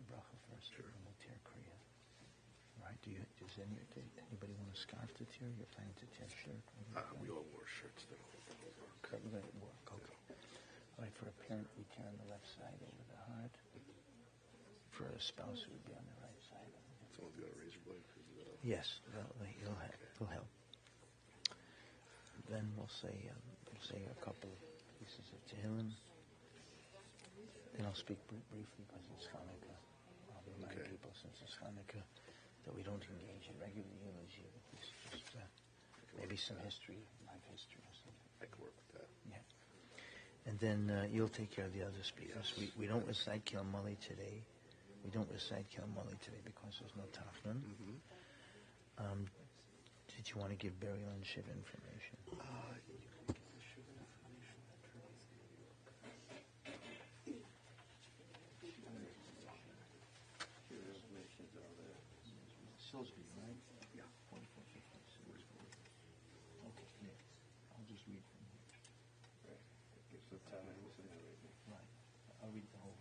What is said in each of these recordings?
bracha first, Sure. and we'll tear kriya. Right? Does anybody want a scarf to tear? You're planning to tear a shirt? We all wore shirts that will work. That will work. Okay. All right. For a parent, we tear on the left side over the heart. For a spouse, it would be on the right side. Someone's got a razor blade. Yes, it'll help. Then we'll say a couple of pieces of Tehillim. Then I'll speak briefly because it's Hanukkah. I'll remind people since it's Hanukkah that we don't engage in regular eulogy. It's just maybe some history, life history or something. I can work with that. Yeah. And then you'll take care of the other speakers. Yes. We don't recite Kilmali today. We don't recite Kilmali today because there's no Tafnan. Mm-hmm. Did you want to give burial and shiva information? You can get the sugar information. Sugar information's all there. Salisbury, right? Yeah. 4450 Salisbury. Okay, yeah. I'll just read from here. Right. It gives the times and everything. Right. I'll read the whole.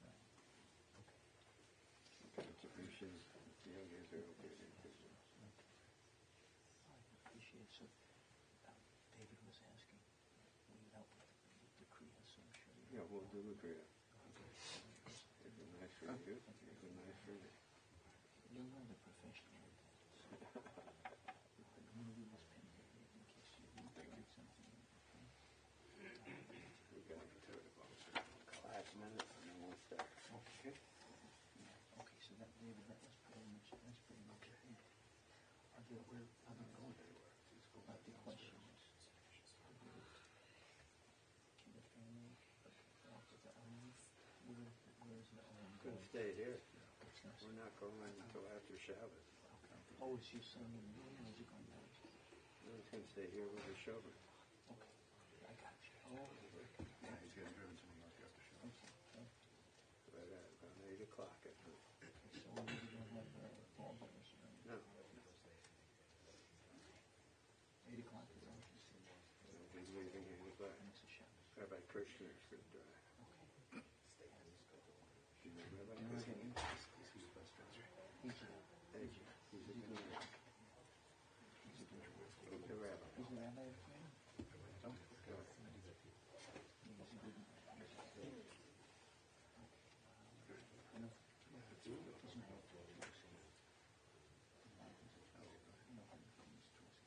Right. Contributions, youngers are okay. Appreciate it. So, David was asking, will you help with the kriya? So I'm sure you. Yeah, we'll do the Kriya. Okay. It'd be nice for you. It'd be nice for me. You're not a professional at that. I'm going to leave this pen here in case you need to write something. Okay? We got to turn it off. Last minute, and then we'll start. Okay. Yeah. Okay. So that, David, that was pretty much. That's pretty much it. Are there going anywhere? Not the questions. Can the family walk with the arm? Where's the arm Couldn't going? stay here. It's not- We're not going until after Shabbos. Okay. Oh, is your son in the room or is he going down? No, he's going to stay here with the chauffeur. Okay. I got you. Oh, okay. Yeah, he's getting driven to New York after Shabbos. Okay. Right at about 8 o'clock at night. So we don't have ball games, right? No. 8 o'clock is on. He's leaving 8 o'clock. And it's a Shabbos. Rabbi Krishner is going to drive. Okay. Do you know Rabbi You know Krishner? him? He's the best friends, right? He's a He's a good rabbi. He's a good rabbi. He's a rabbi. He's a rabbi of mine? Go ahead. He's a good man. He's a good. You know, he's not helpful to us.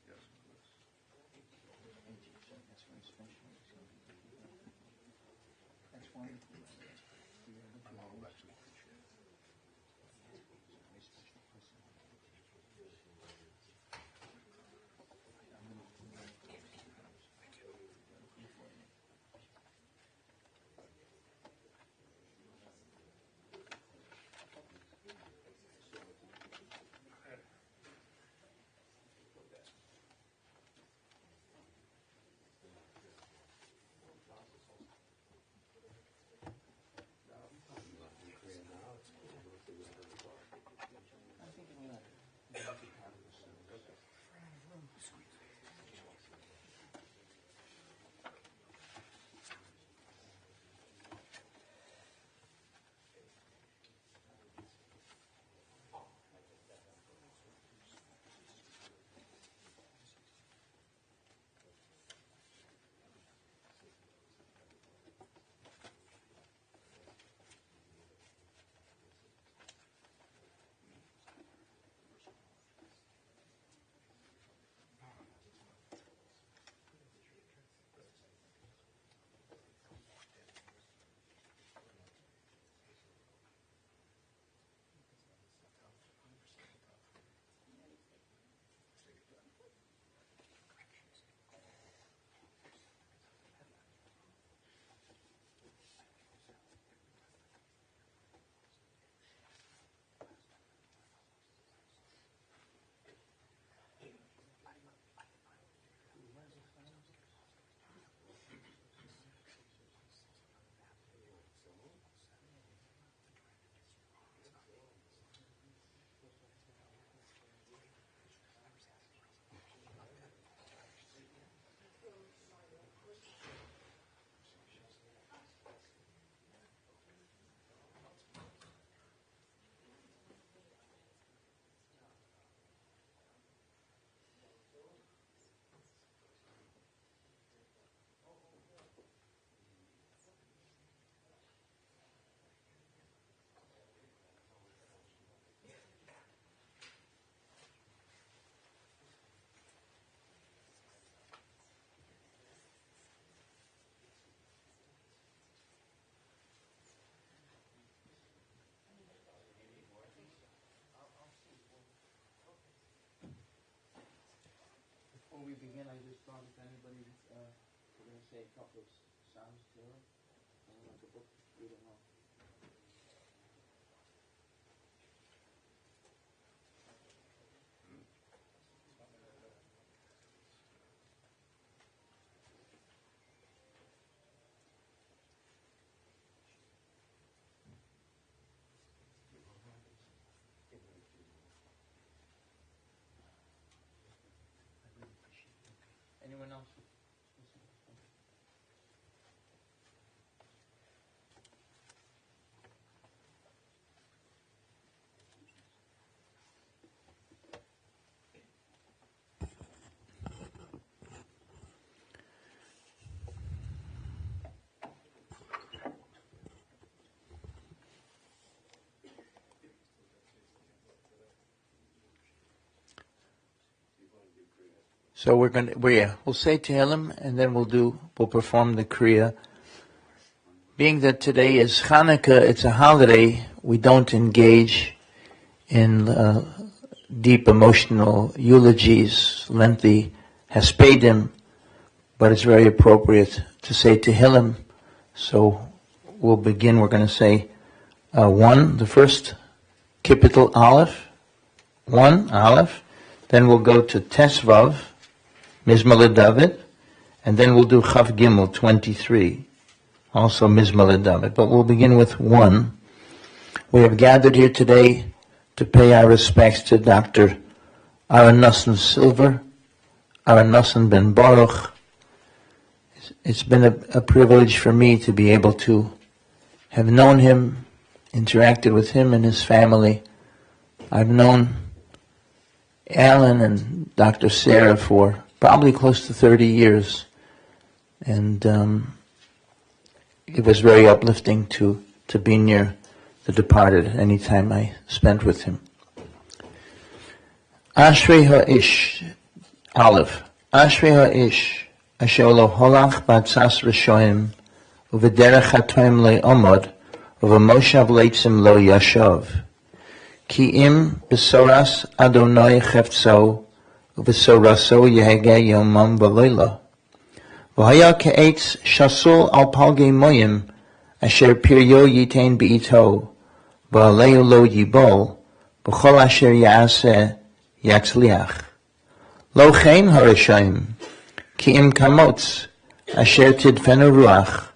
Yes. That's very special. That's wonderful. I'm all actually appreciate it. Very special person. begin, I just thought if anybody, we're going to say a couple of psalms to her. I don't want the book to read them all. Anyone else? So we'll say Tehillim, and then we'll perform the Kriya. Being that today is Hanukkah, it's a holiday, we don't engage in deep emotional eulogies, lengthy hespedim, but it's very appropriate to say Tehillim. So we'll begin, we're going to say the first capital Aleph, 1, Aleph, then we'll go to Tesvav, Mizmor David, and then we'll do Chav Gimel 23, also Mizmor David. But we'll begin with 1. We have gathered here today to pay our respects to Dr. Aaron Nosson Silver, Aaron Nosson Ben Baruch. It's been a privilege for me to be able to have known him, interacted with him and his family. I've known Alan and Dr. Sarah for probably close to 30 years, and it was very uplifting to be near the departed any time I spent with him. Ashrei haish, Aleph. Ashrei haish, asher lo holach b'atzas rishoim, uvederech hatoim le'omod, uvemoshav leitzim lo yashav. Ki im besoras Adonai cheftzo, V'soraso yehege yomam v'leila. V'haya ke'etz shasul al palgei moyim, asher piryo yitain be'ito, v'aleu lo yibol, v'chol asher ya'aseh yatzliach. Lo chen harishayim, ki im kamotz, asher tidfenu ruach,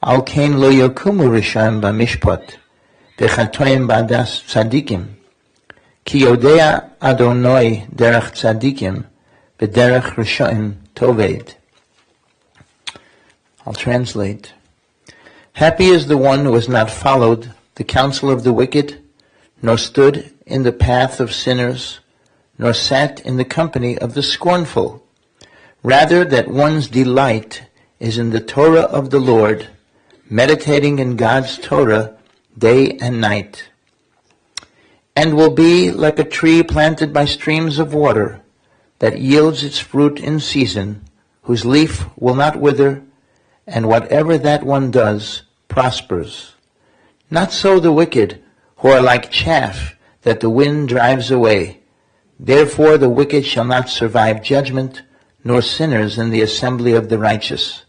al ken lo yokumu rishayim b'mishpat, v'chatoyim b'adas tzadikim. Ki yodea Adonai derech tzadikim, v'derech rishoim toved. I'll translate. Happy is the one who has not followed the counsel of the wicked, nor stood in the path of sinners, nor sat in the company of the scornful. Rather, that one's delight is in the Torah of the Lord, meditating in God's Torah day and night. And will be like a tree planted by streams of water, that yields its fruit in season, whose leaf will not wither, and whatever that one does prospers. Not so the wicked, who are like chaff that the wind drives away. Therefore the wicked shall not survive judgment, nor sinners in the assembly of the righteous.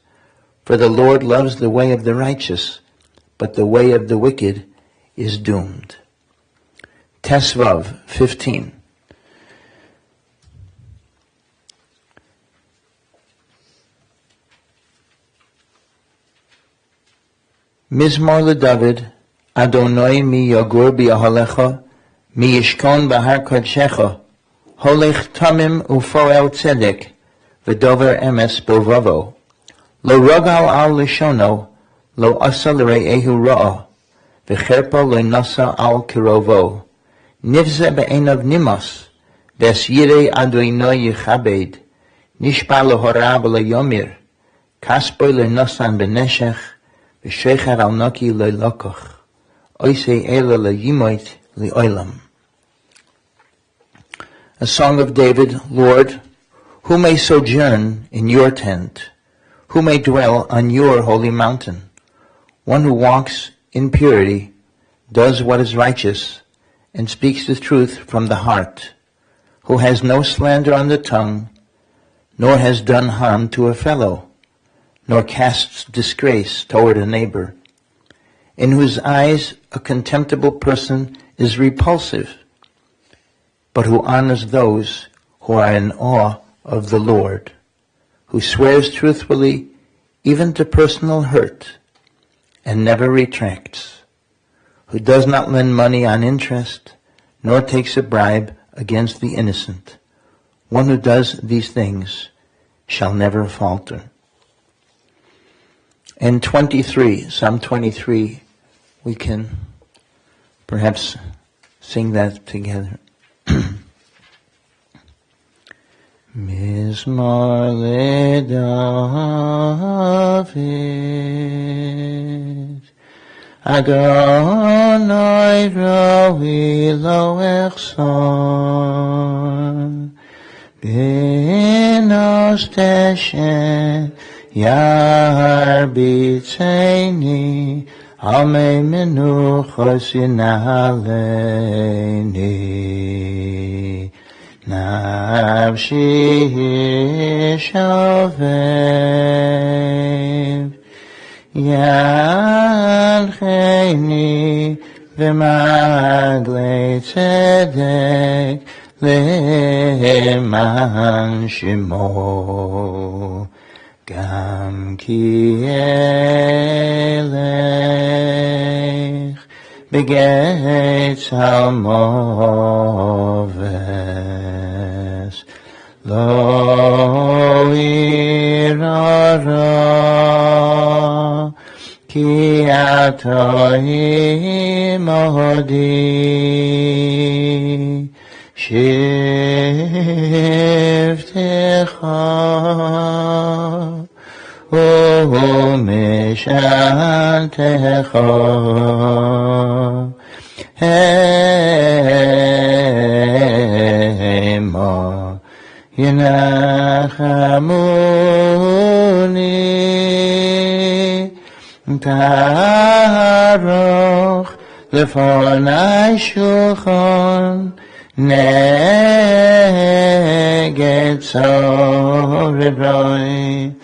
For the Lord loves the way of the righteous, but the way of the wicked is doomed. Tesvav 15. Mizmor LeDavid, Adonai mi yagur bi'ahalecha, mi yishkon b'har kodshecha, holech tamim ufoel tzedek, v'dover emes bovavo. Lo rogal al lishono, lo asa l're'ehu ra'ah, v'cherpa lo nasa al kirovo. Nivze be'enav nimas, ves yirei Adonai yichabed, nishpa l'hora b'layomir, kaspoy l'nosan b'neshech, v'shechar al noki l'lokoch, oisei ela l'yimoit l'oilam. A song of David, Lord, who may sojourn in your tent, who may dwell on your holy mountain? One who walks in purity, does what is righteous, and speaks the truth from the heart, who has no slander on the tongue, nor has done harm to a fellow, nor casts disgrace toward a neighbor, in whose eyes a contemptible person is repulsive, but who honors those who are in awe of the Lord, who swears truthfully even to personal hurt and never retracts, who does not lend money on interest, nor takes a bribe against the innocent. One who does these things shall never falter. And 23, Psalm 23, we can perhaps sing that together. Mizmor leDavid, Adonai roi lo echsor, Benos teshen yarbitzeni, Amei menuchos yinaleini. Nafshi shalvev, Yalcheni v'magle tzedek le'eman shemo, Gam ki elech begetz halmoves, Lo irara ki atoi mohdi, Shivtecha u'mishantecha hema Yenachamuni Taroch Lefonai Shulchan Neged Soredroi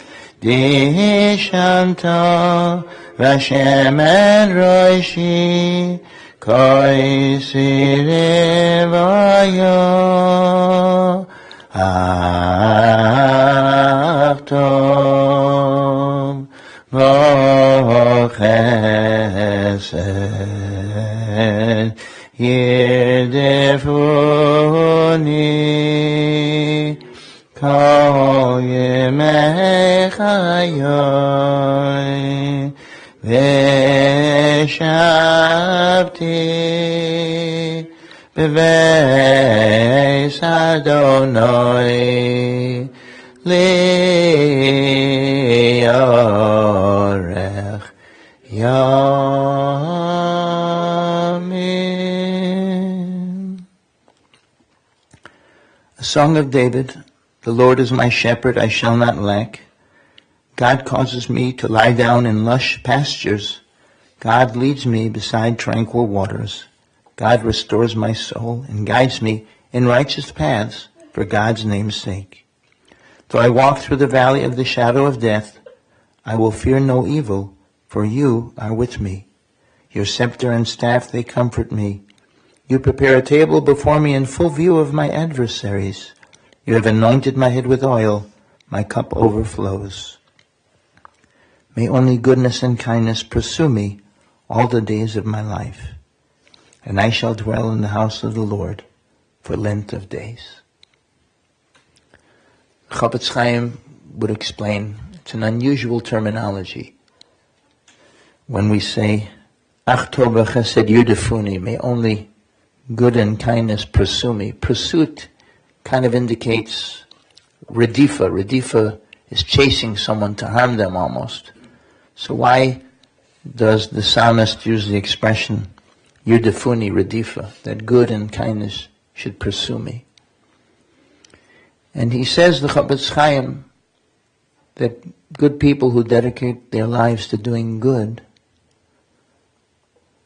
Dishanta Vashemen Roishi Koi Sirivaya Achtom V'chesed Yidefuni Kol Yemei Chayoi V'shavti Beveis Adonai Liorech Yamin. A Song of David. The Lord is my shepherd, I shall not lack. God causes me to lie down in lush pastures. God leads me beside tranquil waters. God restores my soul and guides me in righteous paths for God's name's sake. Though I walk through the valley of the shadow of death, I will fear no evil, for you are with me. Your scepter and staff, they comfort me. You prepare a table before me in full view of my adversaries. You have anointed my head with oil. My cup overflows. May only goodness and kindness pursue me all the days of my life, and I shall dwell in the house of the Lord for length of days. Berkowitz-Chaim would explain, it's an unusual terminology. When we say, Ach tov v'chesed yudefuni, may only good and kindness pursue me. Pursuit kind of indicates redifa. Redifa is chasing someone to harm them almost. So why does the psalmist use the expression yudefuni redifa, that good and kindness should pursue me? And he says, the Berkowitz-Chaim, that good people who dedicate their lives to doing good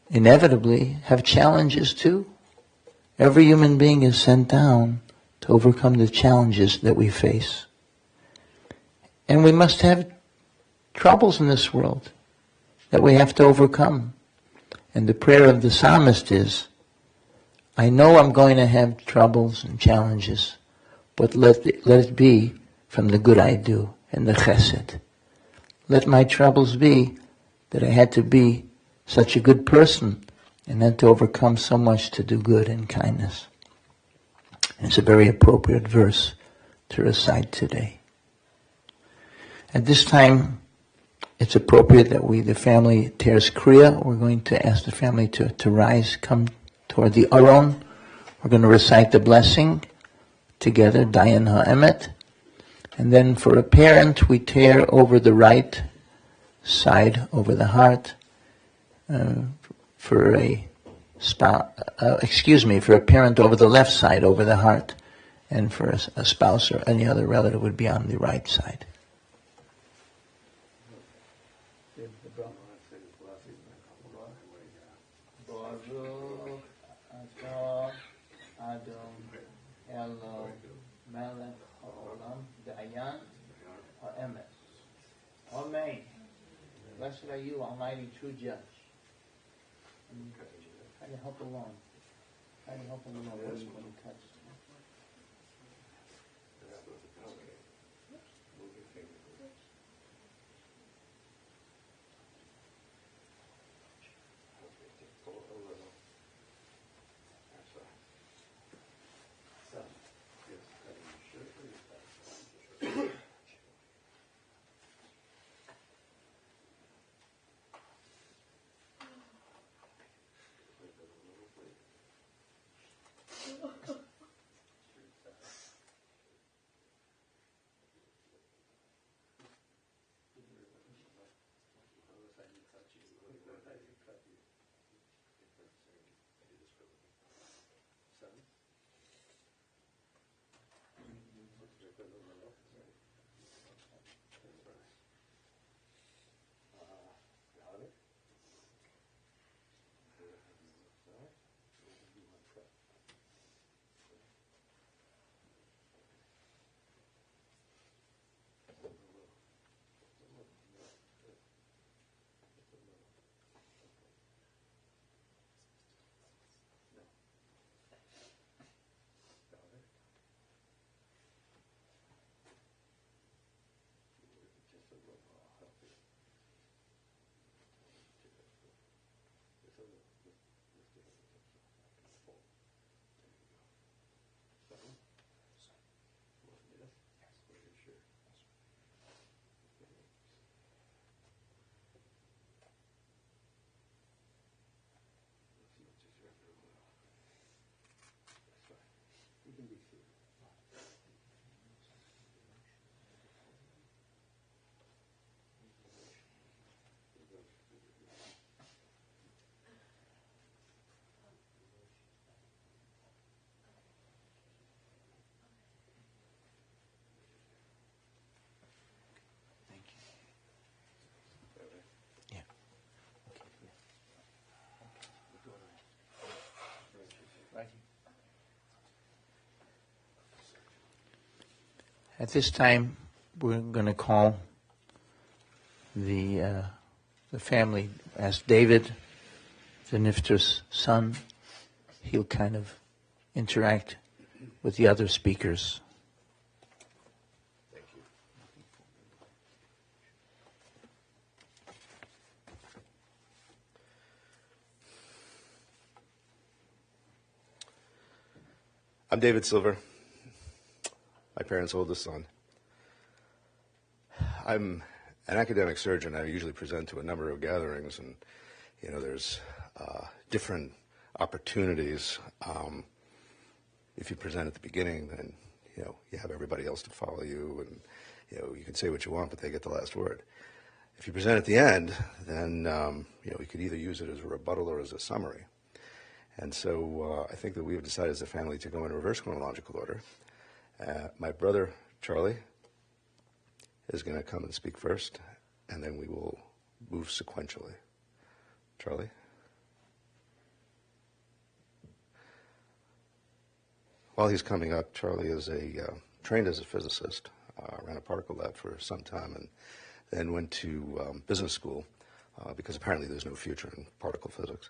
inevitably have challenges too. Every human being is sent down to overcome the challenges that we face. And we must have troubles in this world that we have to overcome. And the prayer of the psalmist is, I know I'm going to have troubles and challenges, but let it be from the good I do and the chesed. Let my troubles be that I had to be such a good person and had to overcome so much to do good and kindness. And it's a very appropriate verse to recite today. At this time, it's appropriate that the family tears Kriya. We're going to ask the family to rise, come toward the Aron. We're going to recite the blessing together, Dayan Ha'emet. And then for a parent, we tear over the right side, over the heart. For a parent, over the left side, over the heart. And for a spouse or any other relative would be on the right side. Elo Melech Haolam Dayan Ha'emet. Amen. Blessed are you, Almighty True Judge. Try to help along. Try to help along when he cuts. At this time, we're going to call the family, ask David, the Nifter's son. He'll kind of interact with the other speakers. Thank you. I'm David Silver, my parents' oldest son. I'm an academic surgeon. I usually present to a number of gatherings, and there's different opportunities. If you present at the beginning, then you have everybody else to follow you, and you can say what you want, but they get the last word. If you present at the end, then we could either use it as a rebuttal or as a summary. And so I think that we have decided as a family to go in reverse chronological order. My brother, Charlie, is going to come and speak first, and then we will move sequentially. Charlie? While he's coming up, Charlie is trained as a physicist. ran a particle lab for some time, and then went to business school because apparently there's no future in particle physics,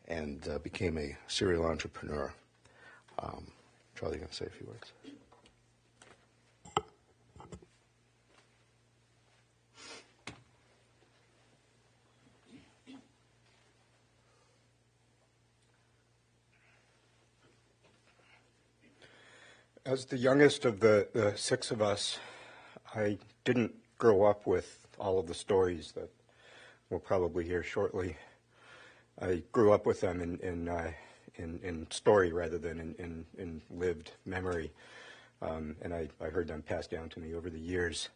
and became a serial entrepreneur. Charlie, you going to say a few words? As the youngest of the six of us, I didn't grow up with all of the stories that we'll probably hear shortly. I grew up with them in story rather than in lived memory, and I heard them passed down to me over the years.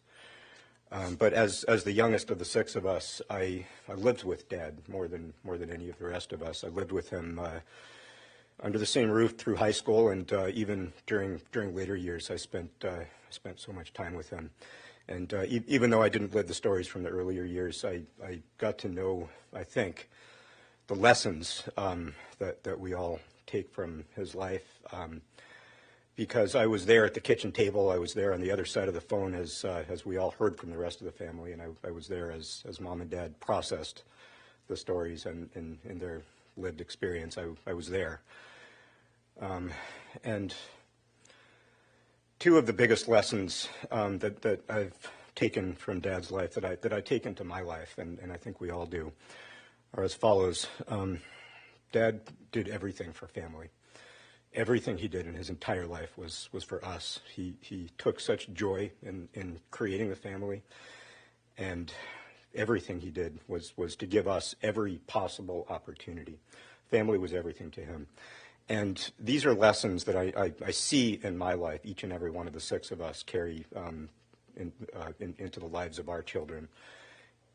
But as the youngest of the six of us, I lived with Dad more than any of the rest of us. I lived with him under the same roof through high school, and even during later years, I spent so much time with him. And even though I didn't live the stories from the earlier years, I got to know, I think, the lessons that we all take from his life. Because I was there at the kitchen table, I was there on the other side of the phone as we all heard from the rest of the family, and I was there as Mom and Dad processed the stories and in their lived experience. I was there. And two of the biggest lessons that I've taken from Dad's life, that I take into my life, and I think we all do, are as follows. Dad did everything for family. Everything he did in his entire life was for us. He took such joy in creating the family, and everything he did was to give us every possible opportunity. Family was everything to him. And these are lessons that I see in my life, each and every one of the six of us carry into the lives of our children.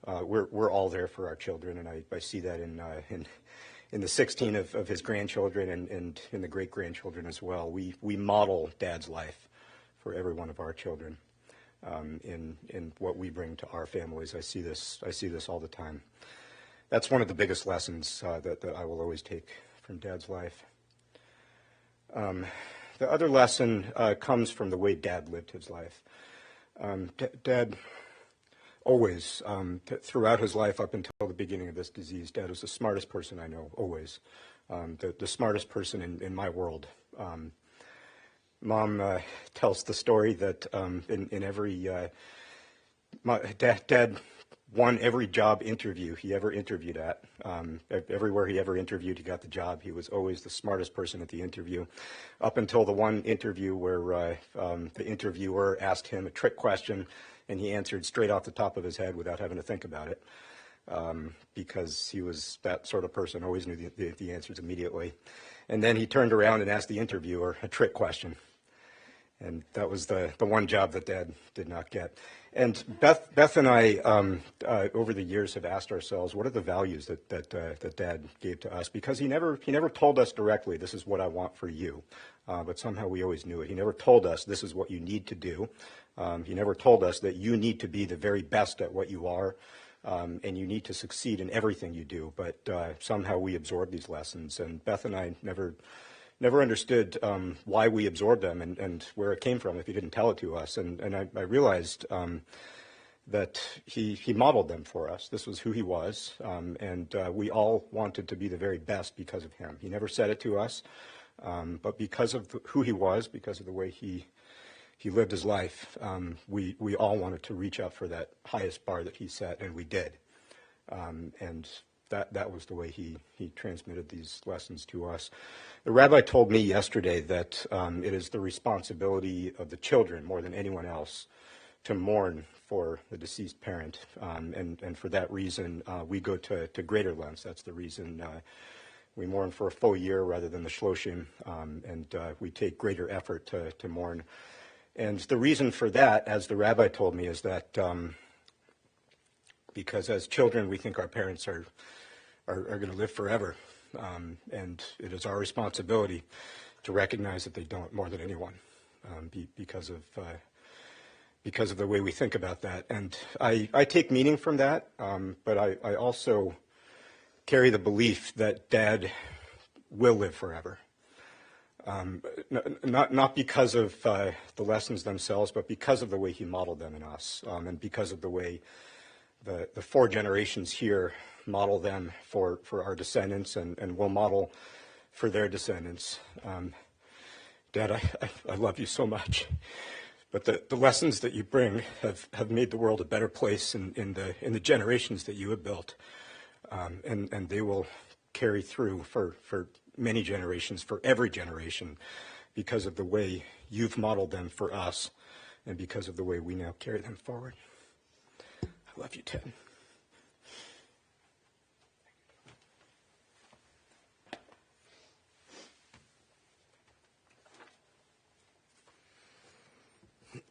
We're all there for our children, and I see that in the 16 of his grandchildren and in the great-grandchildren as well. We model Dad's life for every one of our children in what we bring to our families. I see this all the time. That's one of the biggest lessons that I will always take from Dad's life. The other lesson comes from the way Dad lived his life. Dad always, throughout his life up until the beginning of this disease, Dad was the smartest person I know, always. The smartest person in my world. Mom tells the story that in every, Dad won every job interview he ever interviewed at. Everywhere he ever interviewed, he got the job. He was always the smartest person at the interview, up until the one interview where the interviewer asked him a trick question, and he answered straight off the top of his head without having to think about it, because he was that sort of person, always knew the answers immediately. And then he turned around and asked the interviewer a trick question. And that was the one job that Dad did not get. And Beth and I, over the years, have asked ourselves, what are the values that Dad gave to us? Because he never told us directly, this is what I want for you. But somehow we always knew it. He never told us, this is what you need to do. He never told us that you need to be the very best at what you are, and you need to succeed in everything you do. But somehow we absorb these lessons. And Beth and I never understood why we absorbed them and where it came from if he didn't tell it to us. And I realized that he modeled them for us. This was who he was, and we all wanted to be the very best because of him. He never said it to us, but because of who he was, because of the way he lived his life, we all wanted to reach out for that highest bar that he set, and we did. And that was the way he transmitted these lessons to us. The rabbi told me yesterday that it is the responsibility of the children more than anyone else to mourn for the deceased parent, and for that reason we go to greater lengths. That's the reason we mourn for a full year rather than the shloshim, and we take greater effort to mourn. And the reason for that, as the rabbi told me, is that because as children we think our parents are going to live forever, and it is our responsibility to recognize that they don't, more than anyone, because of the way we think about that. And I take meaning from that, but I also carry the belief that Dad will live forever. Not because of the lessons themselves, but because of the way he modeled them in us, and because of the way the four generations here model them for our descendants and will model for their descendants. Dad, I love you so much, but the lessons that you bring have made the world a better place in the generations that you have built, and they will carry through for many generations, for every generation, because of the way you've modeled them for us and because of the way we now carry them forward. I love you, Ted.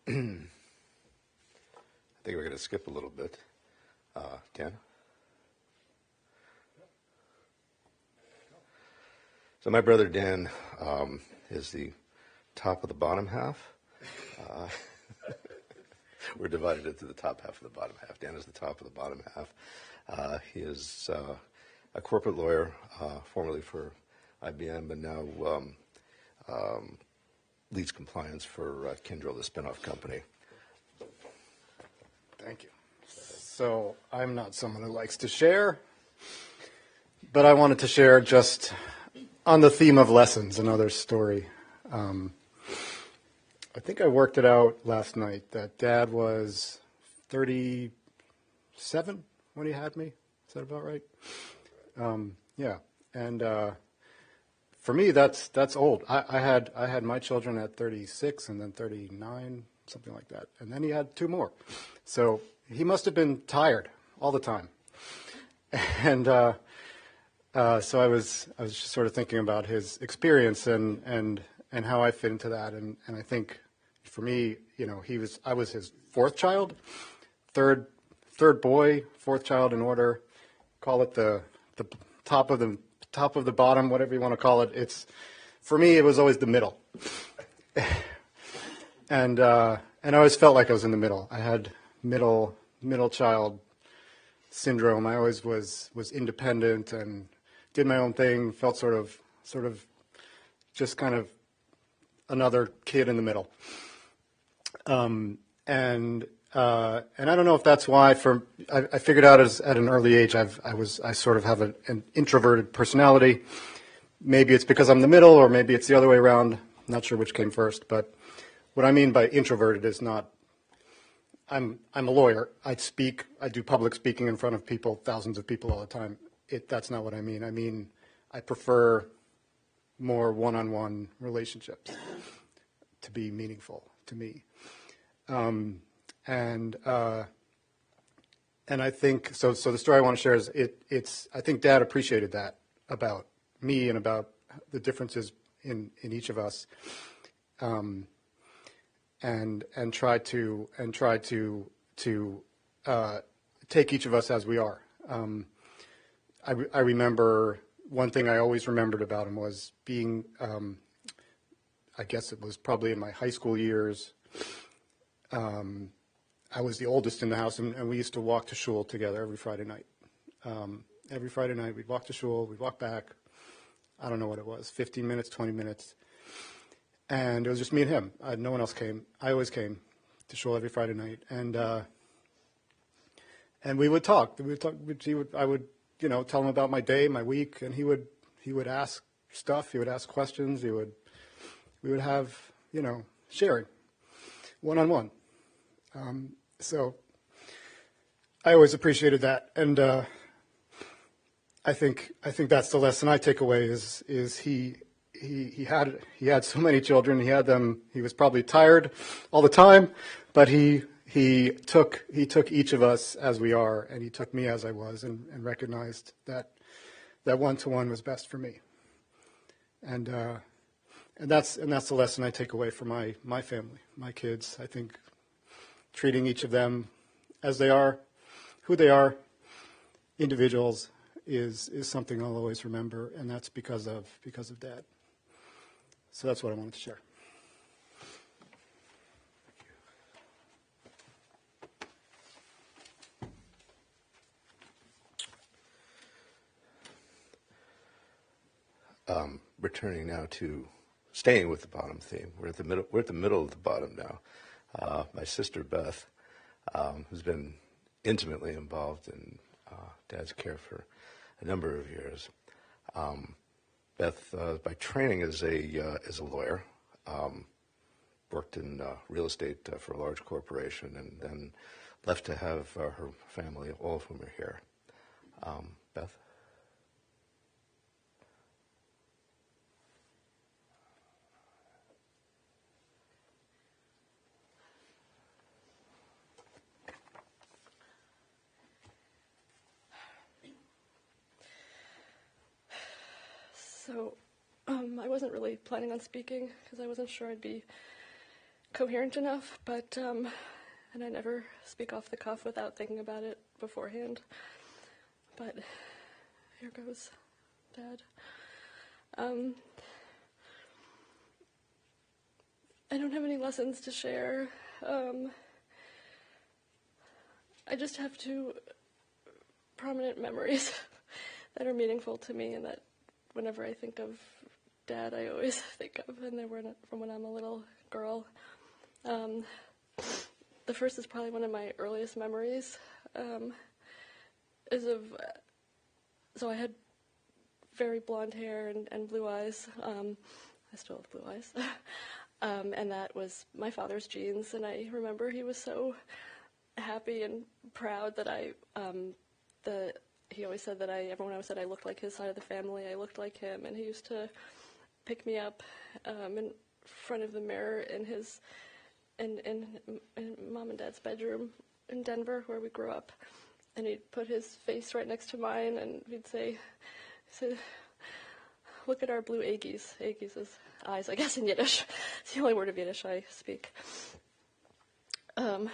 I think we're going to skip a little bit. Dan? So my brother Dan is the top of the bottom half. We're divided into the top half of the bottom half. Dan is the top of the bottom half. He is a corporate lawyer, formerly for IBM, and now leads compliance for Kyndryl, the spinoff company. Thank you. So I'm not someone who likes to share, but I wanted to share just on the theme of lessons, another story. I think I worked it out last night that Dad was 37 when he had me. Is that about right? Yeah. And for me, that's old. I had my children at 36 and then 39, something like that. And then he had two more. So he must have been tired all the time. And so I was just sort of thinking about his experience and how I fit into that. And I think for me, you know, I was his fourth child, third boy, fourth child in order. Call it the top of the bottom, whatever you want to call it. For me, it was always the middle. And I always felt like I was in the middle. I had middle child syndrome. I always was independent and did my own thing, felt sort of just kind of another kid in the middle. And I don't know if that's why I figured out at an early age I sort of have an introverted personality. Maybe it's because I'm the middle, or maybe it's the other way around. Not sure which came first, but what I mean by introverted is not. I'm a lawyer. I do public speaking in front of people, thousands of people all the time. That's not what I mean. I mean, I prefer more one-on-one relationships to be meaningful to me. And I think so. The story I want to share is I think Dad appreciated that about me and about the differences in each of us, and try to take each of us as we are. I remember one thing I always remembered about him was being, I guess it was probably in my high school years. I was the oldest in the house, and we used to walk to shul together every Friday night. Every Friday night, we'd walk to shul, we'd walk back. I don't know what it was, 15 minutes, 20 minutes. And it was just me and him. No one else came. I always came to shul every Friday night. And we would talk. I would, tell him about my day, my week, and he would ask stuff. He would ask questions. We would have, sharing, one-on-one. So I always appreciated that, and I think that's the lesson I take away is he had so many children. He had them. He was probably tired all the time, but he took each of us as we are, and he took me as I was, and recognized that one-to-one was best for me, and that's the lesson I take away from my family, my kids. I think treating each of them as they are, who they are, individuals, is something I'll always remember, and that's because of Dad. So that's what I wanted to share. Returning now to staying with the bottom theme, we're at the middle. We're at the middle of the bottom now. My sister Beth, who's been intimately involved in Dad's care for a number of years. Beth, by training, is a lawyer. Worked in real estate for a large corporation, and then left to have her family, all of whom are here. Beth? So, I wasn't really planning on speaking because I wasn't sure I'd be coherent enough, but, and I never speak off the cuff without thinking about it beforehand. But here goes, Dad. I don't have any lessons to share. I just have two prominent memories that are meaningful to me, and that whenever I think of Dad, I always think of, and they were from when I'm a little girl. The first is probably one of my earliest memories, so I had very blonde hair and blue eyes. I still have blue eyes. And that was my father's genes, and I remember he was so happy and proud that he always said that everyone always said I looked like his side of the family, I looked like him, and he used to pick me up in front of the mirror in Mom and Dad's bedroom in Denver, where we grew up, and he'd put his face right next to mine, and he'd say, look at our blue Aggies. Aggies is eyes, I guess, in Yiddish. It's the only word of Yiddish I speak. And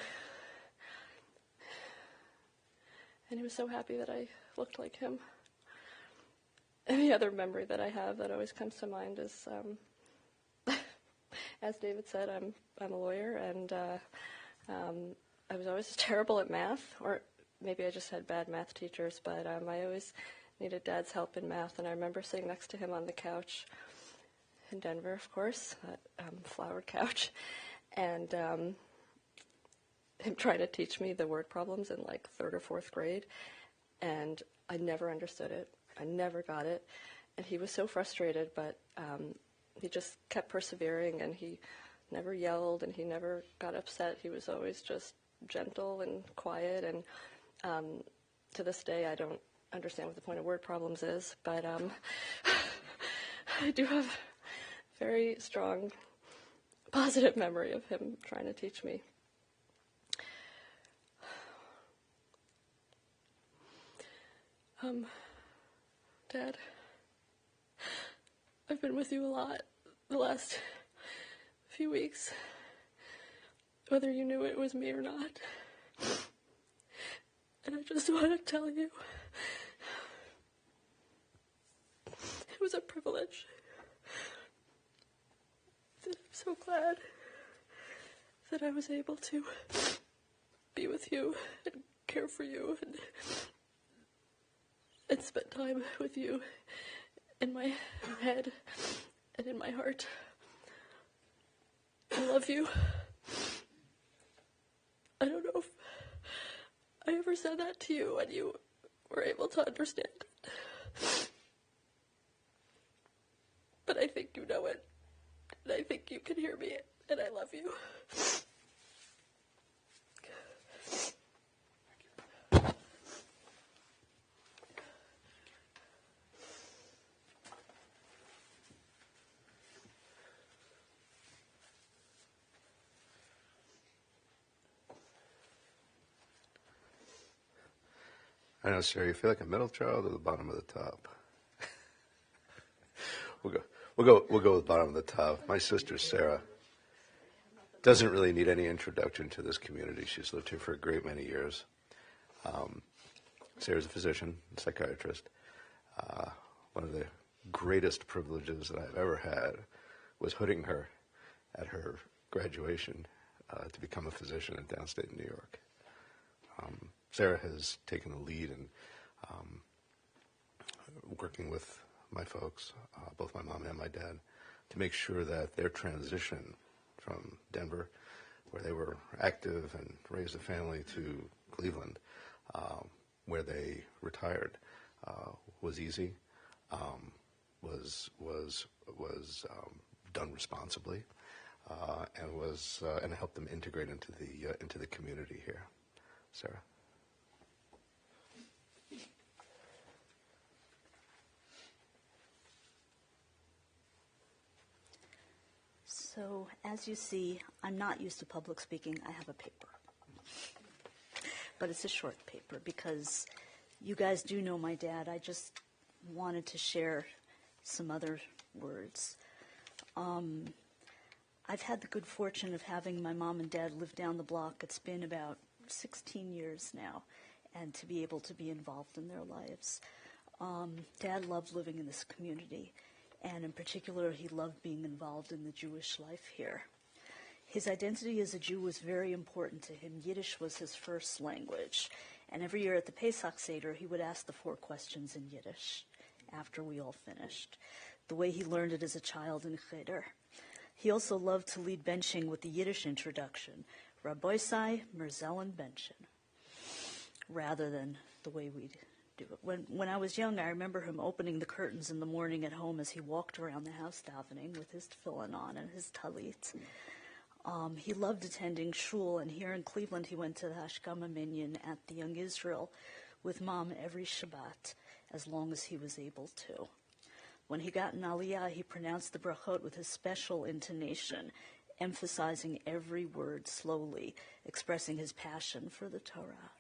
he was so happy that I looked like him. And the other memory that I have that always comes to mind is, as David said, I'm a lawyer, and I was always terrible at math, or maybe I just had bad math teachers, but I always needed Dad's help in math, and I remember sitting next to him on the couch in Denver, of course, that flowered couch, and him trying to teach me the word problems in like 3rd or 4th grade, and I never understood it. I never got it, and he was so frustrated, but he just kept persevering, and he never yelled, and he never got upset. He was always just gentle and quiet, and to this day I don't understand what the point of word problems is, but I do have a very strong positive memory of him trying to teach me. Dad, I've been with you a lot the last few weeks, whether you knew it was me or not. And I just want to tell you, it was a privilege. I'm so glad that I was able to be with you and care for you and spend time with you in my head and in my heart. I love you. I don't know if I ever said that to you and you were able to understand it. But I think you know it. And I think you can hear me. And I love you. I don't know, Sarah, you feel like a middle child or the bottom of the top? We'll go with the bottom of the top. My sister, Sarah, doesn't really need any introduction to this community. She's lived here for a great many years. Sarah's a physician, psychiatrist. One of the greatest privileges that I've ever had was hooding her at her graduation to become a physician in downstate New York. Sarah has taken the lead in working with my folks, both my mom and my dad, to make sure that their transition from Denver, where they were active and raised a family, to Cleveland, where they retired, was easy, was done responsibly, and helped them integrate into the community here. Sarah. So, as you see, I'm not used to public speaking. I have a paper. But it's a short paper because you guys do know my dad. I just wanted to share some other words. I've had the good fortune of having my mom and dad live down the block. It's been about 16 years now, and to be able to be involved in their lives. Dad loved living in this community. And in particular, he loved being involved in the Jewish life here. His identity as a Jew was very important to him. Yiddish was his first language. And every year at the Pesach Seder, he would ask the 4 questions in Yiddish after we all finished, the way he learned it as a child in Cheder. He also loved to lead benching with the Yiddish introduction, Rabboisai, Merzellen Benchen, rather than the way we'd do it. When I was young, I remember him opening the curtains in the morning at home as he walked around the house davening with his tefillin on and his talit. He loved attending shul, and here in Cleveland, he went to the Hashkama Minyan at the Young Israel with Mom every Shabbat, as long as he was able to. When he got in Aliyah, he pronounced the brachot with his special intonation, emphasizing every word slowly, expressing his passion for the Torah.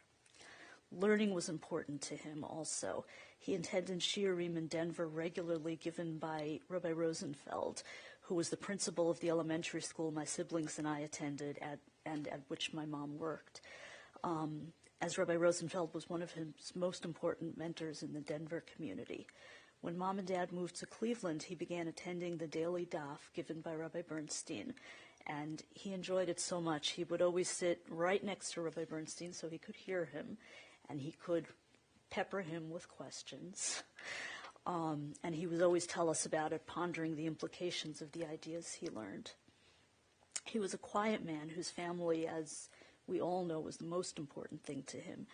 Learning was important to him also. He attended shiurim in Denver regularly given by Rabbi Rosenfeld, who was the principal of the elementary school my siblings and I attended at which my mom worked. As Rabbi Rosenfeld was one of his most important mentors in the Denver community. When Mom and Dad moved to Cleveland, he began attending the daily daf given by Rabbi Bernstein, and he enjoyed it so much. He would always sit right next to Rabbi Bernstein so he could hear him, and he could pepper him with questions. And he would always tell us about it, pondering the implications of the ideas he learned. He was a quiet man whose family, as we all know, was the most important thing to him,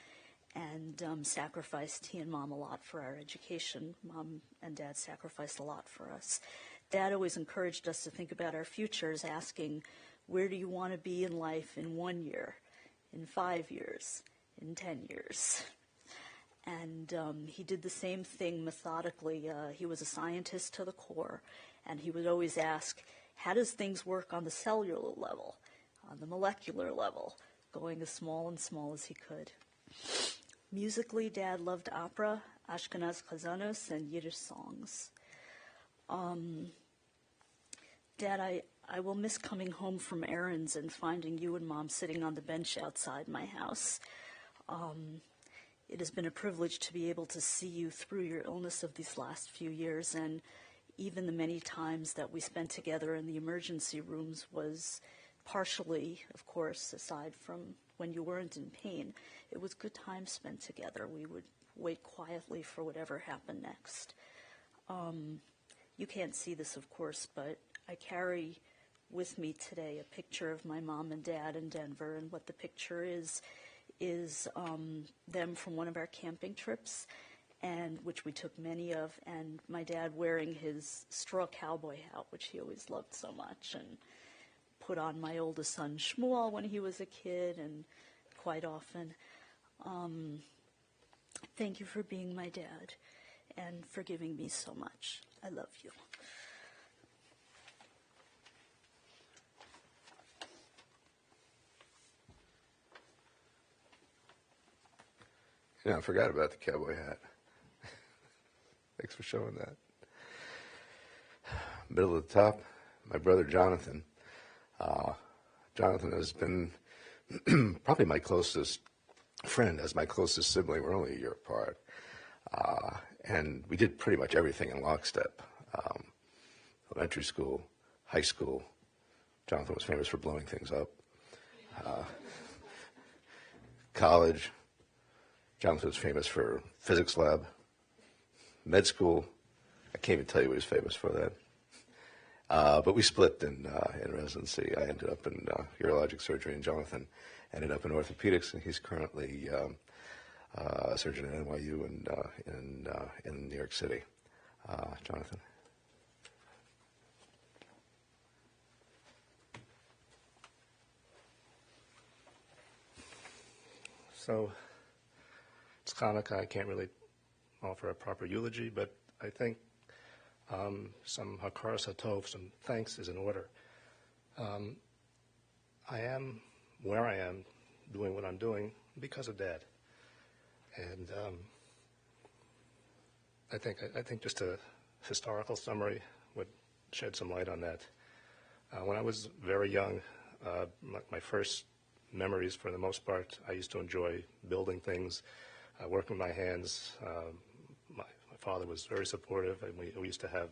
and sacrificed, he and Mom, a lot for our education. Mom and Dad sacrificed a lot for us. Dad always encouraged us to think about our futures, asking, where do you want to be in life in 1 year, in 5 years, in 10 years? And he did the same thing methodically. He was a scientist to the core, and he would always ask, how does things work on the cellular level, on the molecular level, going as small and small as he could. Musically, Dad loved opera, Ashkenaz chazanos, and Yiddish songs. Dad, I will miss coming home from errands and finding you and Mom sitting on the bench outside my house. It has been a privilege to be able to see you through your illness of these last few years, and even the many times that we spent together in the emergency rooms was partially, of course, aside from when you weren't in pain, it was good time spent together. We would wait quietly for whatever happened next. You can't see this, of course, but I carry with me today a picture of my mom and dad in Denver, and what the picture is them from one of our camping trips, and which we took many of, and my dad wearing his straw cowboy hat, which he always loved so much, and put on my oldest son Shmuel when he was a kid, and quite often. Thank you for being my dad and for giving me so much. I love you. Yeah, I forgot about the cowboy hat. Thanks for showing that. Middle of the top, my brother Jonathan. Jonathan has been probably my closest friend, as my closest sibling. We're only a year apart. And we did pretty much everything in lockstep. Elementary school, high school. Jonathan was famous for blowing things up. College. Jonathan was famous for physics lab. Med school, I can't even tell you what he was famous for then. But we split in residency. I ended up in urologic surgery, and Jonathan ended up in orthopedics, and he's currently a surgeon at NYU and in New York City. Jonathan. So it's Hanukkah. I can't really offer a proper eulogy, but I think some hakaras hatov, some thanks is in order. I am where I am, doing what I'm doing because of Dad, and I think just a historical summary would shed some light on that. When I was very young, my first memories, for the most part, I used to enjoy building things, working with my hands. My father was very supportive, and we used to have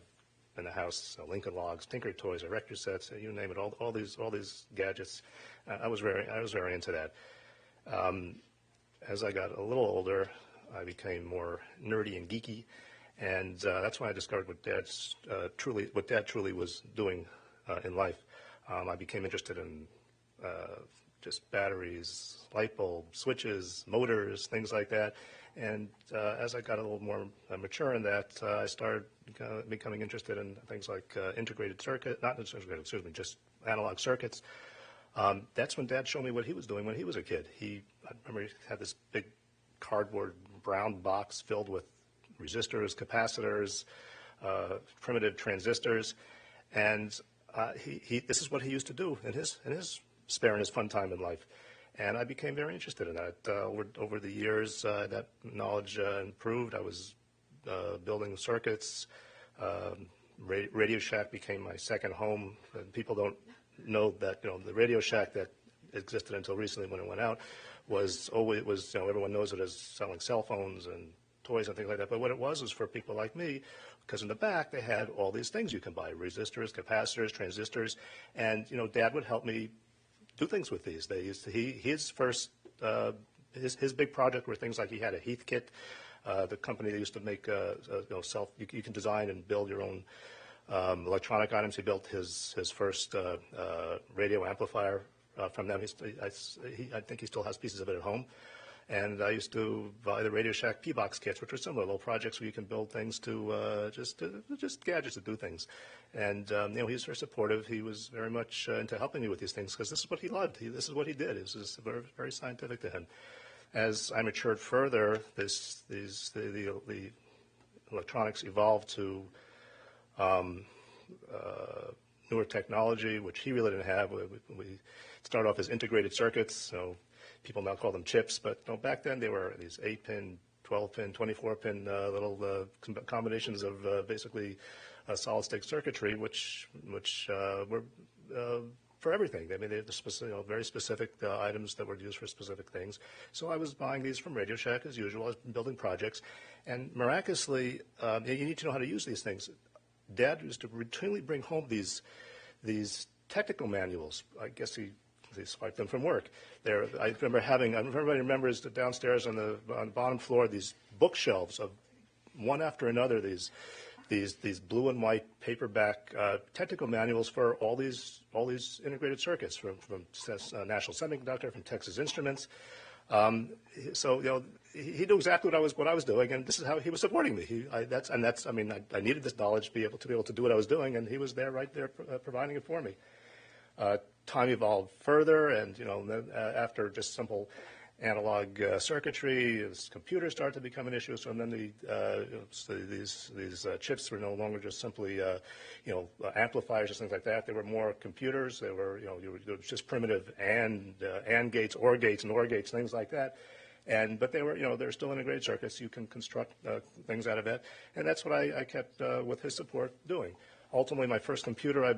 in the house Lincoln logs, Tinker toys, erector sets, you name it, all these gadgets. I was very into that. As I got a little older, I became more nerdy and geeky, and that's when I discovered what Dad truly was doing in life. I became interested in just batteries, light bulbs, switches, motors, things like that. And as I got a little more mature in that, I started becoming interested in things like integrated circuit, not integrated, excuse me, just analog circuits. That's when Dad showed me what he was doing when he was a kid. I remember he had this big cardboard brown box filled with resistors, capacitors, primitive transistors, and this is what he used to do in his spare and his fun time in life. And I became very interested in that. Over the years, that knowledge improved. I was building circuits. Radio Shack became my second home. And people don't know that the Radio Shack that existed until recently, when it went out, was everyone knows it as selling cell phones and toys and things like that. But what it was for people like me, because in the back they had all these things you can buy: resistors, capacitors, transistors, and Dad would help me do things with these. His big project were things like he had a Heath kit, the company that used to make you can design and build your own electronic items. He built his first radio amplifier from them. I think he still has pieces of it at home. And I used to buy the Radio Shack P-Box kits, which are similar little projects where you can build things just gadgets to do things. And he was very supportive. He was very much into helping me with these things because this is what he loved. This is what he did. It was just very, very scientific to him. As I matured further, the electronics evolved to newer technology, which he really didn't have. We started off as integrated circuits, so people now call them chips, but back then they were these 8-pin, 12-pin, 24-pin little combinations of basically solid-state circuitry, which were for everything. I mean, they're very specific items that were used for specific things. So I was buying these from Radio Shack as usual. I was building projects, and miraculously, you need to know how to use these things. Dad used to routinely bring home these technical manuals. I guess he swiped them from work. I remember everybody remembers downstairs on the bottom floor these bookshelves of one after another these blue and white paperback technical manuals for all these integrated circuits from National Semiconductor, from Texas Instruments. So he knew exactly what I was doing, and this is how he was supporting me. I needed this knowledge to be able to do what I was doing, and he was right there providing it for me. Time evolved further, and after just simple analog circuitry, computers started to become an issue. So then these chips were no longer just simply amplifiers and things like that. They were more computers. They were just primitive AND gates, OR gates, NOR gates, things like that. But they were still integrated circuits. You can construct things out of that, and that's what I kept with his support doing. Ultimately, my first computer I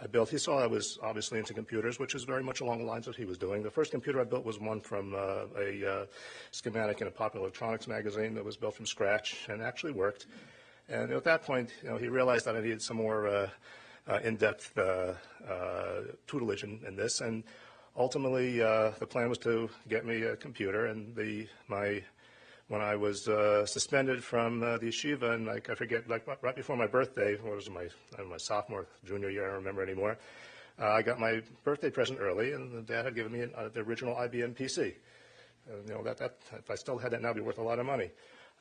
built, he saw I was obviously into computers, which is very much along the lines of what he was doing. The first computer I built was one from a schematic in a Popular Electronics magazine that was built from scratch and actually worked. And at that point, he realized that I needed some more in-depth tutelage in this. And ultimately, the plan was to get me a computer, and my when I was suspended from the yeshiva, and I forget, right before my birthday, what was it, I don't know, my sophomore, junior year, I don't remember anymore. I got my birthday present early, and the dad had given me the original IBM PC. That if I still had that now, it'd be worth a lot of money.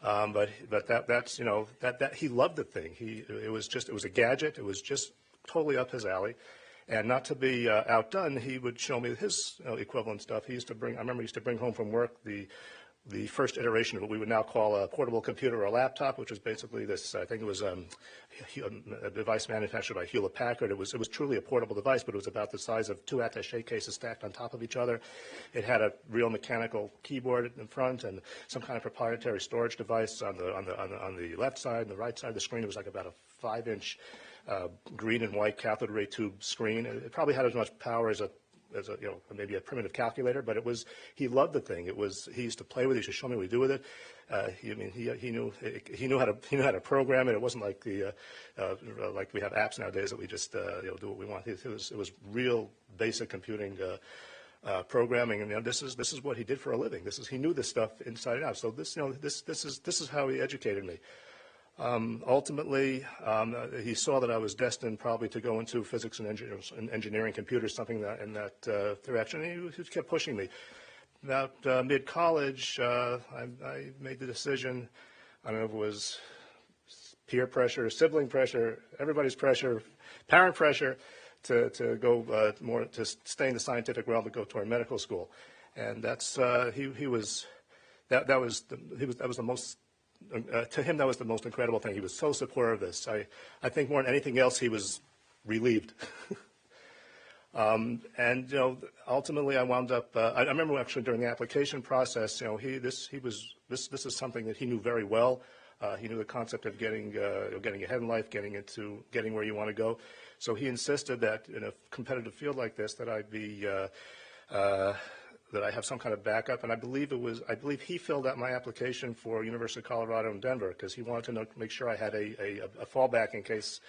But that's that he loved the thing. It was a gadget. It was just totally up his alley. And not to be outdone, he would show me his equivalent stuff. I remember he used to bring home from work the first iteration of what we would now call a portable computer or a laptop, which was basically this, I think it was a device manufactured by Hewlett-Packard. It was truly a portable device, but it was about the size of 2 attaché cases stacked on top of each other. It had a real mechanical keyboard in front and some kind of proprietary storage device on the left side and the right side of the screen. It was like about a 5-inch green and white cathode ray tube screen. It probably had as much power as maybe a primitive calculator, but he loved the thing. He used to play with it. He used to show me what he do with it. He knew how to program it. It wasn't like like we have apps nowadays that we just do what we want. It was real basic computing programming, and this is what he did for a living. He knew this stuff inside and out. So this is how he educated me. Ultimately, he saw that I was destined probably to go into physics and engineering, computers, something in that direction. And he kept pushing me. About mid-college, I made the decision. I don't know if it was peer pressure, sibling pressure, everybody's pressure, parent pressure, to go more to stay in the scientific realm, to go toward medical school. And that's that was the most. To him, that was the most incredible thing. He was so supportive of this. I think more than anything else, he was relieved. And ultimately, I wound up. I remember actually during the application process. This is something that he knew very well. He knew the concept of getting ahead in life, getting where you want to go. So he insisted that in a competitive field like this, that I be. That I have some kind of backup, and I believe he filled out my application for University of Colorado in Denver because he wanted to make sure I had a fallback in case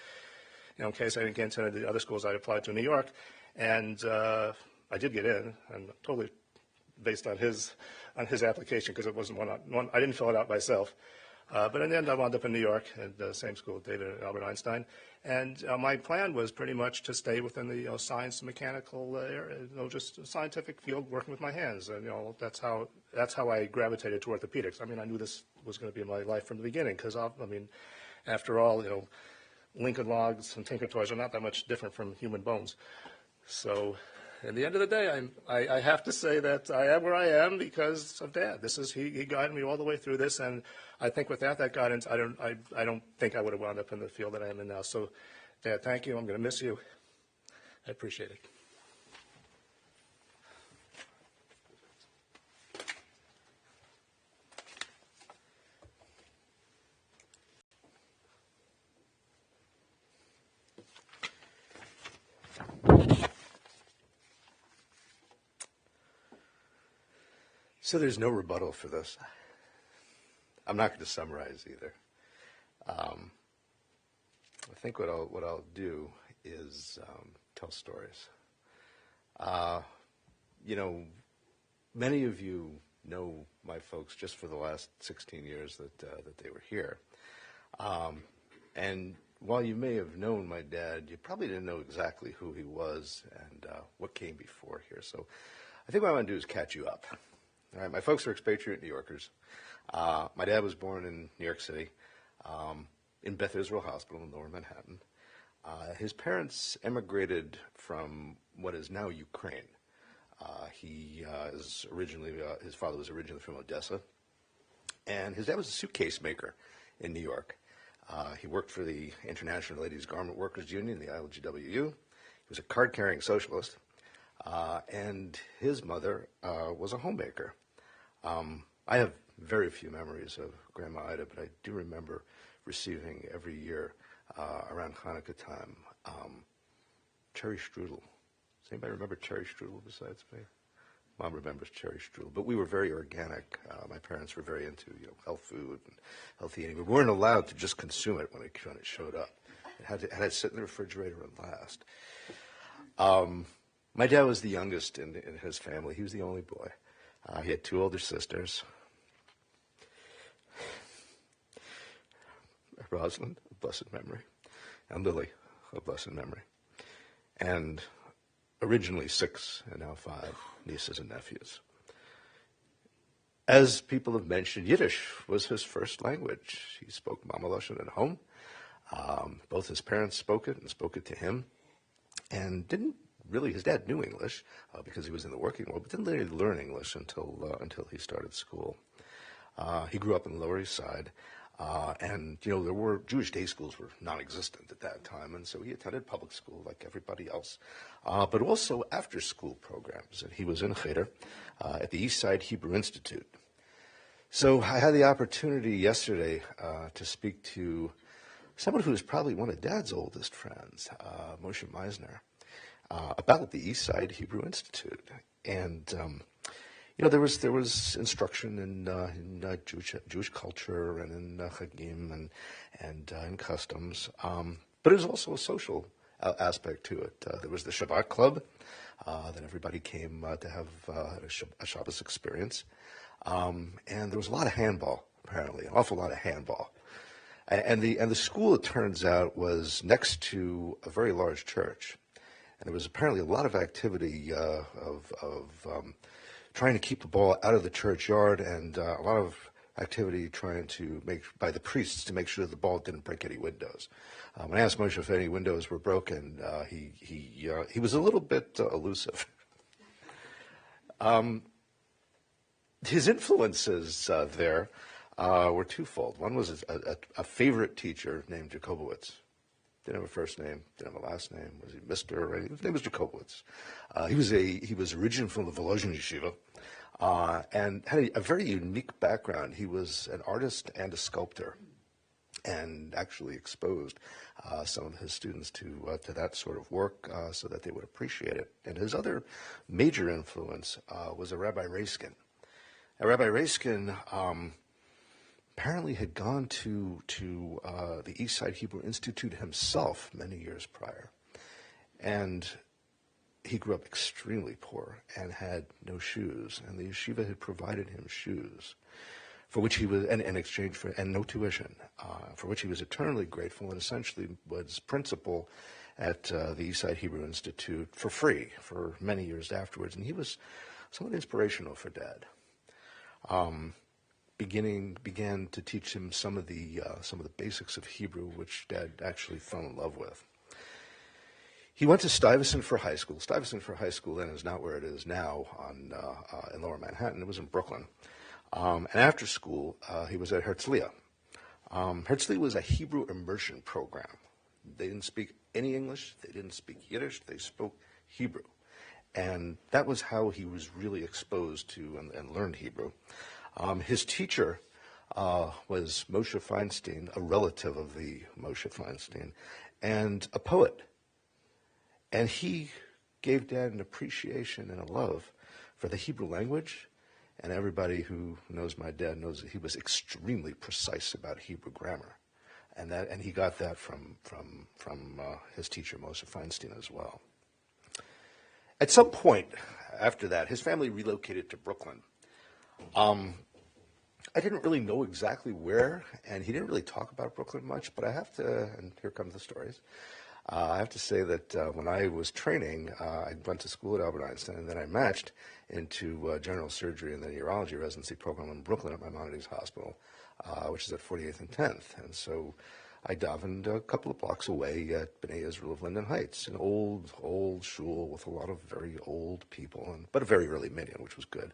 I didn't get into the other schools I applied to in New York, and I did get in, and totally based on his application because it wasn't one I didn't fill it out myself. But in the end, I wound up in New York at the same school with David and Albert Einstein. And my plan was pretty much to stay within the science and mechanical area, just a scientific field, working with my hands. And that's how I gravitated to orthopedics. I mean, I knew this was going to be my life from the beginning because, after all, Lincoln Logs and Tinker Toys are not that much different from human bones. So, at the end of the day, I have to say that I am where I am because of Dad. He guided me all the way through this, and I think without that guidance, I don't think I would have wound up in the field that I am in now. So, Dad, thank you. I'm going to miss you. I appreciate it. So there's no rebuttal for this. I'm not going to summarize either. I think what I'll do is tell stories. Many of you know my folks just for the last 16 years that they were here. And while you may have known my dad, you probably didn't know exactly who he was and what came before here. So I think what I want to do is catch you up. All right, my folks are expatriate New Yorkers. My dad was born in New York City, in Beth Israel Hospital in Lower Manhattan. His parents emigrated from what is now Ukraine. His father was originally from Odessa, and his dad was a suitcase maker in New York. He worked for the International Ladies Garment Workers Union, the ILGWU. He was a card-carrying socialist. And his mother was a homemaker. I have very few memories of Grandma Ida, but I do remember receiving every year around Hanukkah time cherry strudel. Does anybody remember cherry strudel besides me? Mom remembers cherry strudel, but we were very organic. My parents were very into health food and healthy eating. We weren't allowed to just consume it when it showed up. It had to sit in the refrigerator and last. My dad was the youngest in his family. He was the only boy. He had two older sisters. Rosalind, of blessed memory, and Lily, of blessed memory, and originally 6 and now 5 nieces and nephews. As people have mentioned, Yiddish was his first language. He spoke Mamaloshen at home. Both his parents spoke it and spoke it to him, and didn't really, his dad knew English because he was in the working world, but didn't really learn English until he started school. He grew up in the Lower East Side, and there were Jewish day schools were non-existent at that time, and so he attended public school like everybody else, but also after-school programs. And he was in Cheder at the East Side Hebrew Institute. So I had the opportunity yesterday to speak to someone who is probably one of Dad's oldest friends, Moshe Meisner, about the East Side Hebrew Institute. And there was instruction in Jewish culture and in Chagim and in customs, but it was also a social aspect to it. There was the Shabbat club that everybody came to have a Shabbos experience, and there was a lot of handball. Apparently, an awful lot of handball. And the school, it turns out, was next to a very large church, and there was apparently a lot of activity of trying to keep the ball out of the churchyard, and a lot of activity trying to by the priests to make sure that the ball didn't break any windows. When I asked Moshe if any windows were broken, he was a little bit elusive. His influences there were twofold. One was a favorite teacher named Berkowitz. Didn't have a first name, didn't have a last name. Was he Mr.? His name was Berkowitz. He was originally from the Volozhin Yeshiva, and had a very unique background. He was an artist and a sculptor, and actually exposed some of his students to that sort of work so that they would appreciate it. And his other major influence was a Rabbi Raskin. Rabbi Raskin apparently had gone to the East Side Hebrew Institute himself many years prior. And he grew up extremely poor and had no shoes. And the yeshiva had provided him shoes, for which he was, and in exchange for, and no tuition, for which he was eternally grateful, and essentially was principal at the East Side Hebrew Institute for free for many years afterwards. And he was somewhat inspirational for Dad. Began to teach him some of the basics of Hebrew, which Dad actually fell in love with. He went to Stuyvesant for high school. Stuyvesant for high school then is not where it is now in Lower Manhattan. It was in Brooklyn. And after school, he was at Herzliya. Herzliya was a Hebrew immersion program. They didn't speak any English. They didn't speak Yiddish. They spoke Hebrew. And that was how he was really exposed to and learned Hebrew. His teacher was Moshe Feinstein, a relative of the Moshe Feinstein, and a poet. And he gave Dad an appreciation and a love for the Hebrew language. And everybody who knows my dad knows that he was extremely precise about Hebrew grammar. And he got that from his teacher, Moshe Feinstein, as well. At some point after that, his family relocated to Brooklyn. I didn't really know exactly where, and he didn't really talk about Brooklyn much, but I have to, and here come the stories, I have to say that when I was training, I went to school at Albert Einstein, and then I matched into general surgery and the urology residency program in Brooklyn at Maimonides Hospital, which is at 48th and 10th. And so I davened a couple of blocks away at B'nai Israel of Linden Heights, an old shul with a lot of very old people, but a very early minyan, which was good.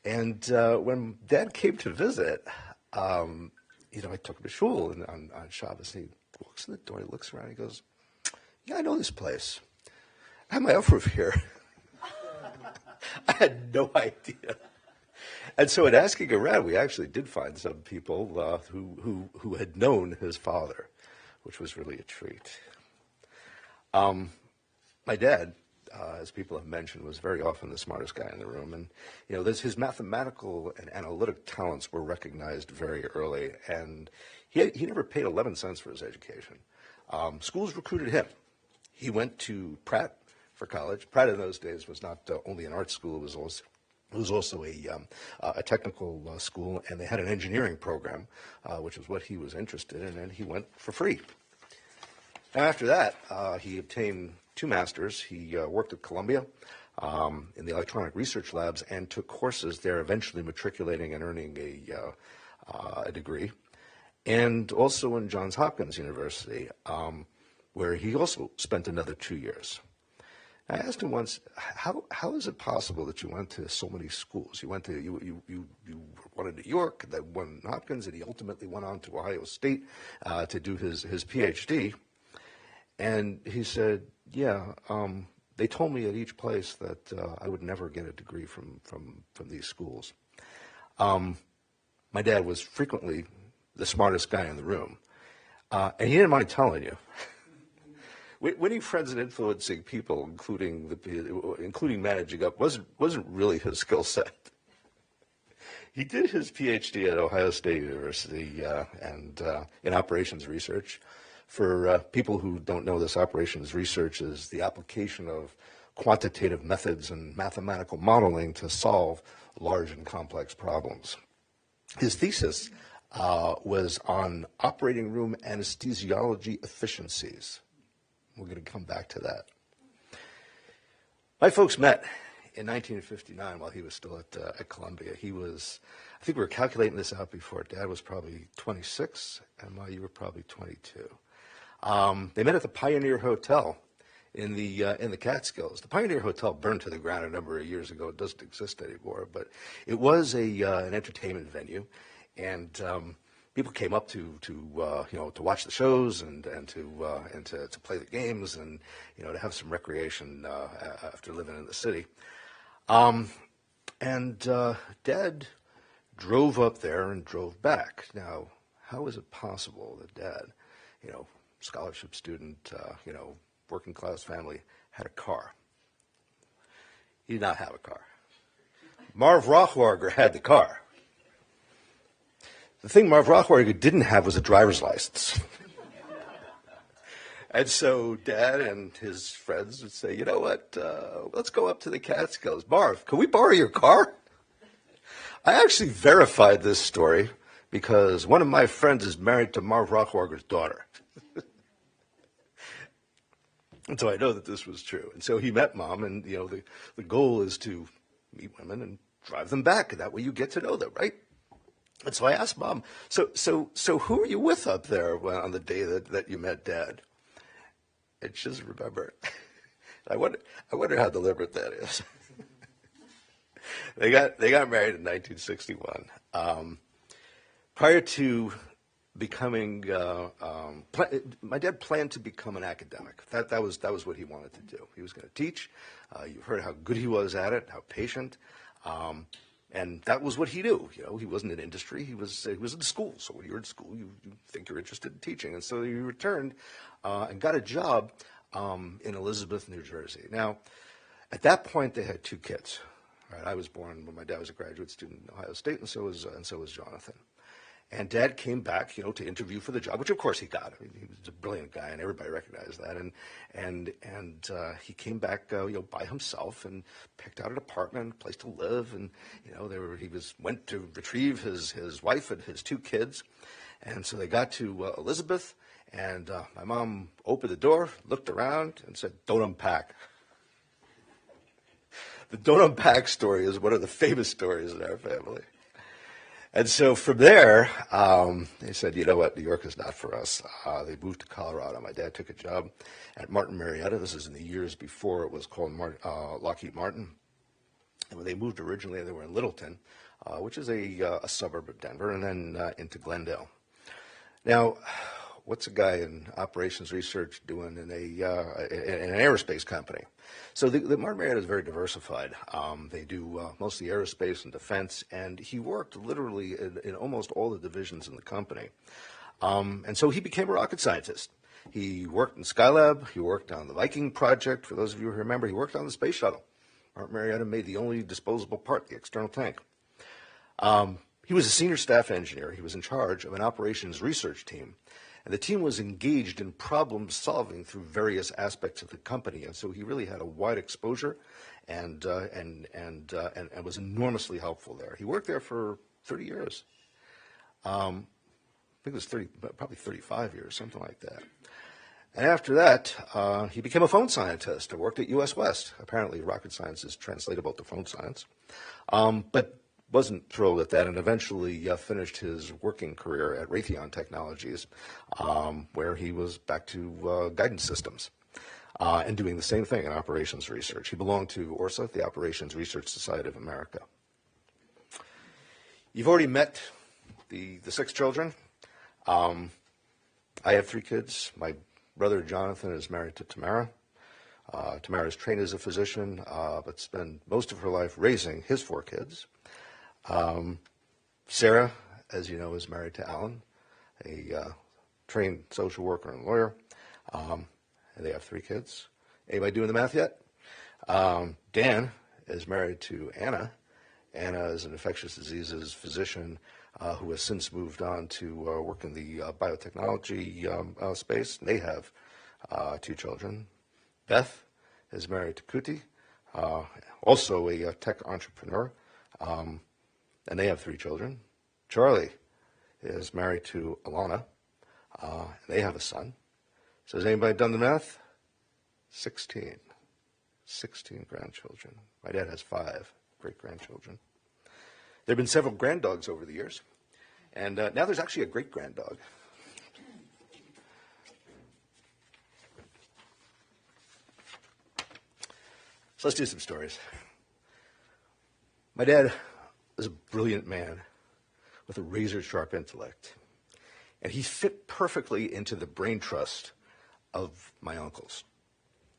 And when Dad came to visit, I took him to shul on Shabbos, and he walks in the door, he looks around, he goes, "Yeah, I know this place. I have my uproof here." I had no idea. And so in asking around, we actually did find some people who had known his father, which was really a treat. My dad, as people have mentioned, was very often the smartest guy in the room. And, his mathematical and analytic talents were recognized very early. And he never paid 11 cents for his education. Schools recruited him. He went to Pratt for college. Pratt in those days was not only an art school, it was It was also a technical school, and they had an engineering program, which was what he was interested in, and he went for free. And after that, he obtained 2 masters. He worked at Columbia in the electronic research labs and took courses there, eventually matriculating and earning a degree. And also in Johns Hopkins University, where he also spent another 2 years. I asked him once, how is it possible that you went to so many schools? You went to you one in New York, then one in Hopkins, and he ultimately went on to Ohio State to do his PhD. And he said, yeah, they told me at each place that I would never get a degree from these schools. My dad was frequently the smartest guy in the room, and he didn't mind telling you. Winning friends and influencing people, including managing up, wasn't really his skill set. He did his PhD at Ohio State University and in operations research. For people who don't know this, operations research is the application of quantitative methods and mathematical modeling to solve large and complex problems. His thesis was on operating room anesthesiology efficiencies. We're going to come back to that. My folks met in 1959 while he was still at Columbia. He was, I think we were calculating this out before. Dad was probably 26, and Ma, you were probably 22. They met at the Pioneer Hotel in the Catskills. The Pioneer Hotel burned to the ground a number of years ago. It doesn't exist anymore, but it was an entertainment venue, and people came up to watch the shows and to play the games and to have some recreation after living in the city. Dad drove up there and drove back. Now, how is it possible that Dad, scholarship student, working class family, had a car? He did not have a car. Marv Rochwarger had the car. The thing Marv Rochwarger didn't have was a driver's license. And so Dad and his friends would say, you know what, let's go up to the Catskills. Marv, can we borrow your car? I actually verified this story because one of my friends is married to Marv Rochwarger's daughter. And so I know that this was true. And so he met Mom, and the goal is to meet women and drive them back, and that way you get to know them, right? And so I asked Mom, so who are you with up there on the day that you met Dad? And she doesn't remember. I wonder how deliberate that is. They got married in 1961. Prior to becoming, my dad planned to become an academic. That was what he wanted to do. He was going to teach. You've heard how good he was at it, how patient. And that was what he knew. He wasn't in industry. He was in school. So when you're in school, you think you're interested in teaching. And so he returned and got a job in Elizabeth, New Jersey. Now, at that point, they had 2 kids. Right? I was born when my dad was a graduate student at Ohio State, and so was Jonathan. And Dad came back, to interview for the job, which of course he got. I mean, he was a brilliant guy, and everybody recognized that. And he came back, by himself, and picked out an apartment, a place to live, and went to retrieve his wife and his 2 kids, and so they got to Elizabeth, and my mom opened the door, looked around, and said, "Don't unpack." The "don't unpack" story is one of the famous stories in our family. And so from there, they said, you know what, New York is not for us. They moved to Colorado. My dad took a job at Martin Marietta. This is in the years before it was called Lockheed Martin. And when they moved originally, they were in Littleton, which is a suburb of Denver, and then into Glendale. Now, what's a guy in operations research doing in an aerospace company? So the Martin Marietta is very diversified. They do mostly aerospace and defense, and he worked literally in almost all the divisions in the company. And so he became a rocket scientist. He worked in Skylab. He worked on the Viking project. For those of you who remember, he worked on the space shuttle. Martin Marietta made the only disposable part, the external tank. He was a senior staff engineer. He was in charge of an operations research team. And the team was engaged in problem solving through various aspects of the company. And so he really had a wide exposure and was enormously helpful there. He worked there for 30 years. I think it was probably 35 years, something like that. And after that, he became a phone scientist and worked at US West. Apparently, rocket science is translatable to phone science. But wasn't thrilled at that and eventually finished his working career at Raytheon Technologies, where he was back to guidance systems and doing the same thing in operations research. He belonged to ORSA, the Operations Research Society of America. You've already met the 6 children. I have 3 kids. My brother Jonathan is married to Tamara. Tamara is trained as a physician, but spent most of her life raising his 4 kids. Sarah, as you know, is married to Alan, a trained social worker and lawyer, and they have 3 kids. Anybody doing the math yet? Dan is married to Anna. Anna is an infectious diseases physician who has since moved on to work in the biotechnology space. They have 2 children. Beth is married to Kuti, also a tech entrepreneur, and they have 3 children. Charlie is married to Alana. They have a son. So has anybody done the math? 16 grandchildren. My dad has 5 great-grandchildren. There have been several granddogs over the years, and now there's actually a great-granddog. So let's do some stories. My dad was a brilliant man with a razor-sharp intellect, and he fit perfectly into the brain trust of my uncles.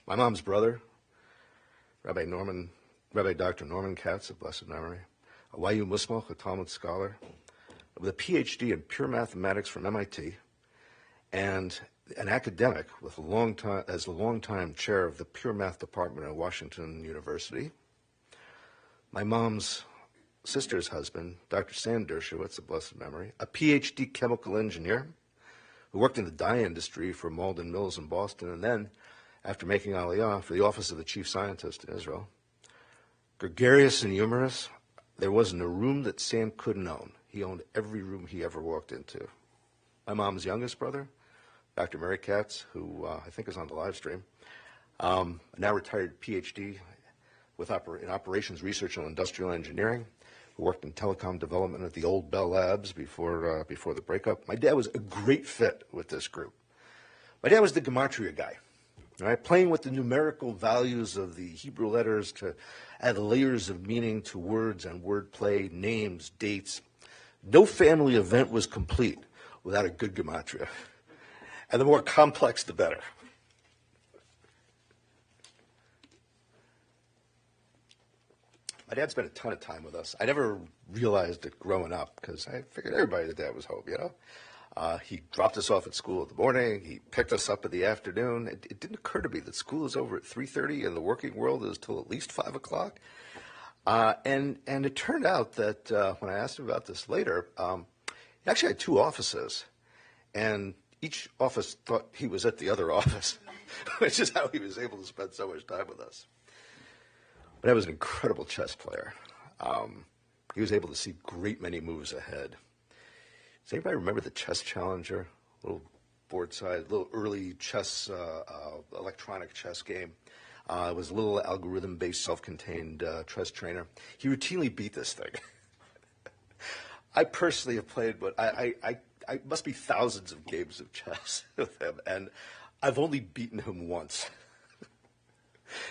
My mom's brother, Rabbi Dr. Norman Katz of blessed memory, a YU Muslim, a Talmud scholar, with a PhD in pure mathematics from MIT, and an academic with as a longtime chair of the pure math department at Washington University. My mom's sister's husband, Dr. Sam Dershowitz of blessed memory, a PhD chemical engineer who worked in the dye industry for Malden Mills in Boston, and then, after making Aliyah, for the office of the chief scientist in Israel. Gregarious and humorous, there wasn't a room that Sam couldn't own. He owned every room he ever walked into. My mom's youngest brother, Dr. Mary Katz, who I think is on the live stream, a now retired PhD in operations research and industrial engineering, who worked in telecom development at the old Bell Labs before the breakup. My dad was a great fit with this group. My dad was the gematria guy, right? Playing with the numerical values of the Hebrew letters to add layers of meaning to words and wordplay, names, dates. No family event was complete without a good gematria. And the more complex, the better. My dad spent a ton of time with us. I never realized it growing up because I figured everybody's dad was home, you know. He dropped us off at school in the morning. He picked us up in the afternoon. It didn't occur to me that school is over at 3:30 and the working world is till at least 5 o'clock. And it turned out that when I asked him about this later, he actually had 2 offices. And each office thought he was at the other office, which is how he was able to spend so much time with us. But I was an incredible chess player. He was able to see great many moves ahead. Does anybody remember the Chess Challenger? Little board size, little early chess, electronic chess game. It was a little algorithm-based, self-contained chess trainer. He routinely beat this thing. I personally have played, but I must be thousands of games of chess with him, and I've only beaten him once.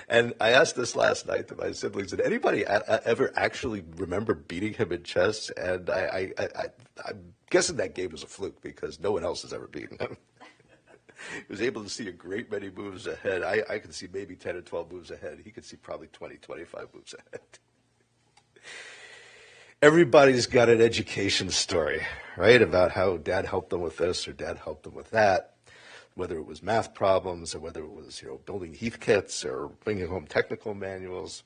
And I asked this last night to my siblings, did anybody ever actually remember beating him in chess? And I'm guessing that game was a fluke because no one else has ever beaten him. He was able to see a great many moves ahead. I could see maybe 10 or 12 moves ahead. He could see probably 20, 25 moves ahead. Everybody's got an education story, right, about how dad helped them with this or dad helped them with that, whether it was math problems or whether it was, building Heath kits or bringing home technical manuals.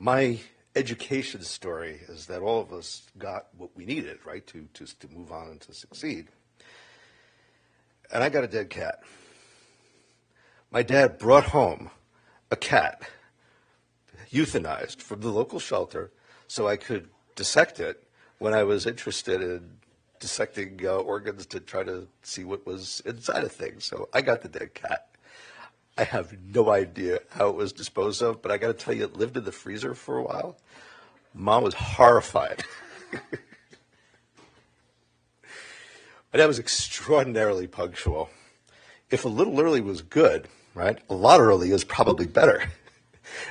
My education story is that all of us got what we needed, right, to move on and to succeed. And I got a dead cat. My dad brought home a cat, euthanized from the local shelter, so I could dissect it when I was interested in dissecting organs to try to see what was inside of things. So I got the dead cat. I have no idea how it was disposed of, but I got to tell you, it lived in the freezer for a while. Mom was horrified. My dad was extraordinarily punctual. If a little early was good, right, a lot early is probably better.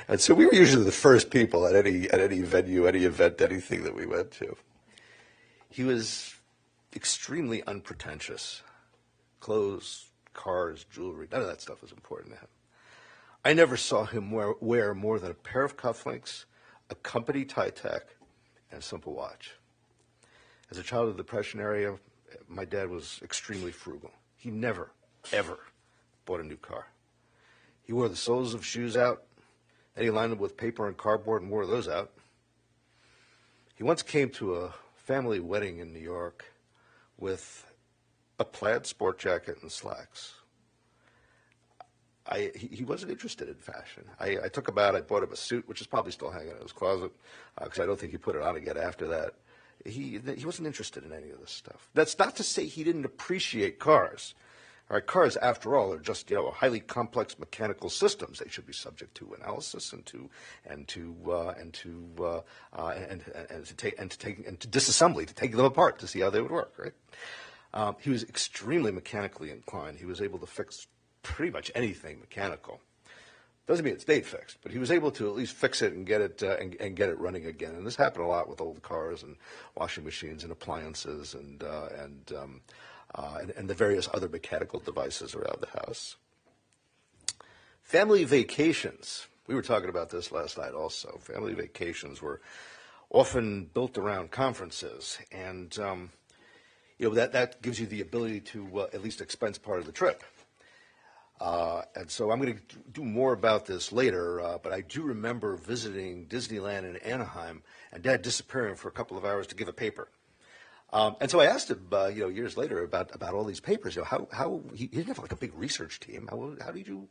And so we were usually the first people at any venue, any event, anything that we went to. He was extremely unpretentious. Clothes, cars, jewelry, none of that stuff was important to him. I never saw him wear more than a pair of cufflinks, a company tie-tack, and a simple watch. As a child of the Depression era, my dad was extremely frugal. He never, ever bought a new car. He wore the soles of shoes out, and he lined them with paper and cardboard and wore those out. He once came to a family wedding in New York with a plaid sport jacket and slacks. He wasn't interested in fashion. I took him out. I bought him a suit, which is probably still hanging in his closet, because I don't think he put it on again after that. He wasn't interested in any of this stuff. That's not to say he didn't appreciate cars. All right, cars, after all, are just highly complex mechanical systems. They should be subject to analysis and to disassembly, to take them apart to see how they would work. Right? He was extremely mechanically inclined. He was able to fix pretty much anything mechanical. Doesn't mean it stayed fixed, but he was able to at least fix it and get it get it running again. And this happened a lot with old cars and washing machines and appliances and the various other mechanical devices around the house. Family vacations. We were talking about this last night also. Family vacations were often built around conferences, and that gives you the ability to at least expense part of the trip. And so I'm going to do more about this later, but I do remember visiting Disneyland in Anaheim and Dad disappearing for a couple of hours to give a paper. And so I asked him, years later about all these papers. How he didn't have like a big research team. How did you?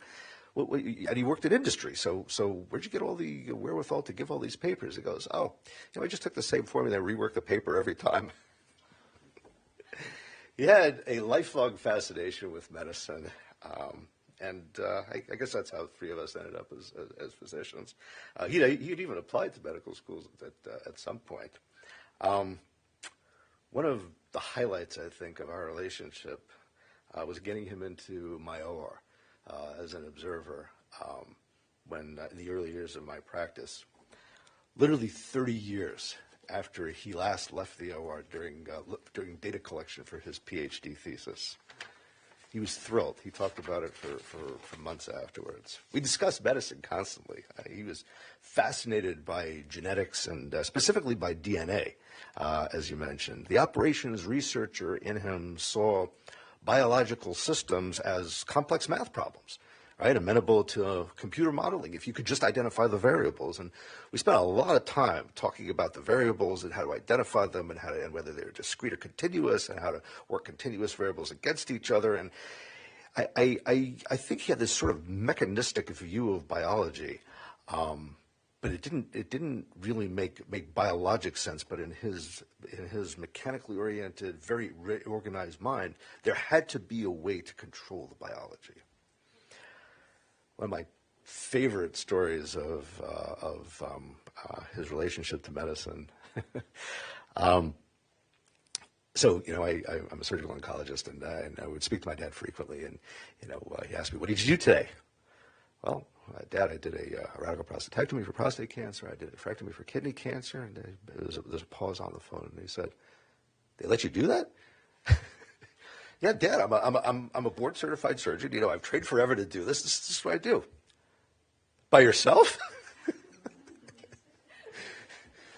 And he worked in industry. So where'd you get all the wherewithal to give all these papers? He goes, I just took the same formula and reworked the paper every time. He had a lifelong fascination with medicine. I guess that's how the three of us ended up as physicians. He'd even applied to medical schools at some point. One of the highlights, I think, of our relationship was getting him into my OR as an observer when in the early years of my practice, literally 30 years after he last left the OR during data collection for his PhD thesis. He was thrilled. He talked about it for months afterwards. We discussed medicine constantly. He was fascinated by genetics and specifically by DNA, as you mentioned. The operations researcher in him saw biological systems as complex math problems, right? Amenable to computer modeling if you could just identify the variables. And we spent a lot of time talking about the variables and how to identify them and whether they're discrete or continuous and how to work continuous variables against each other. And I think he had this sort of mechanistic view of biology, but it didn't really make biologic sense. But in his mechanically oriented, very organized mind, there had to be a way to control the biology. One of my favorite stories of his relationship to medicine. So, I'm a surgical oncologist, and I would speak to my dad frequently, and, he asked me, "What did you do today?" Well, Dad, I did a radical prostatectomy for prostate cancer. I did a nephrectomy for kidney cancer, and there's a pause on the phone, and he said, "They let you do that?" Yeah, Dad, I'm a board certified surgeon. I've trained forever to do this. This is what I do. By yourself?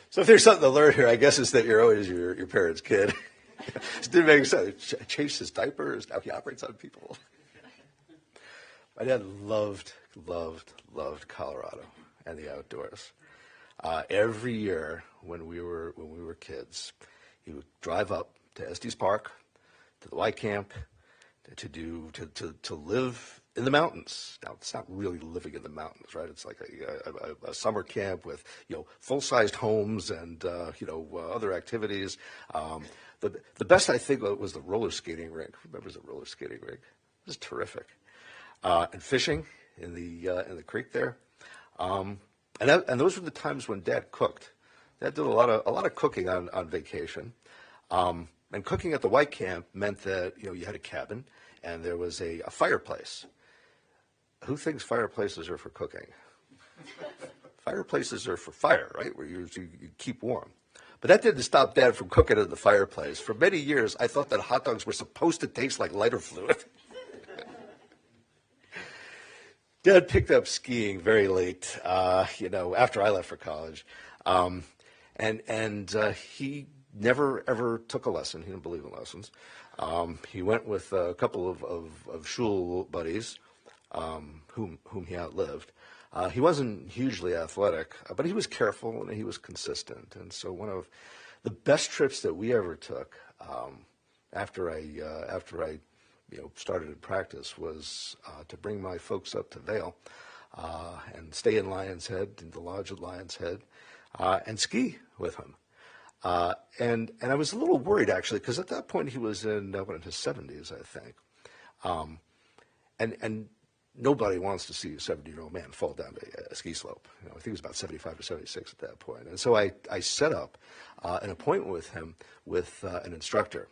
So if there's something to learn here, I guess it's that you're always your parents' kid. It didn't make sense. Changed his diapers. Now he operates on people. My dad loved Colorado and the outdoors. Every year when we were kids, he would drive up to Estes Park, to the Y Camp, to live in the mountains. Now, it's not really living in the mountains, right? It's like a summer camp with, full-sized homes and, other activities. The best, I think, was the roller skating rink. Who remembers the roller skating rink? It was terrific. And fishing in the creek there. And those were the times when Dad cooked. Dad did a lot of cooking on vacation. And cooking at the White Camp meant that, you had a cabin and there was a fireplace. Who thinks fireplaces are for cooking? Fireplaces are for fire, right? Where you keep warm. But that didn't stop Dad from cooking in the fireplace. For many years, I thought that hot dogs were supposed to taste like lighter fluid. Dad picked up skiing very late, after I left for college. And he never, ever took a lesson. He didn't believe in lessons. He went with a couple of shul buddies, whom he outlived. He wasn't hugely athletic, but he was careful and he was consistent. And so one of the best trips that we ever took after I started in practice was to bring my folks up to Vail and stay in Lion's Head, in the lodge at Lion's Head, and ski with him. And I was a little worried, actually, because at that point he was in his 70s, I think. And nobody wants to see a 70-year-old man fall down a ski slope. I think he was about 75 or 76 at that point. And so I set up an appointment with him with an instructor.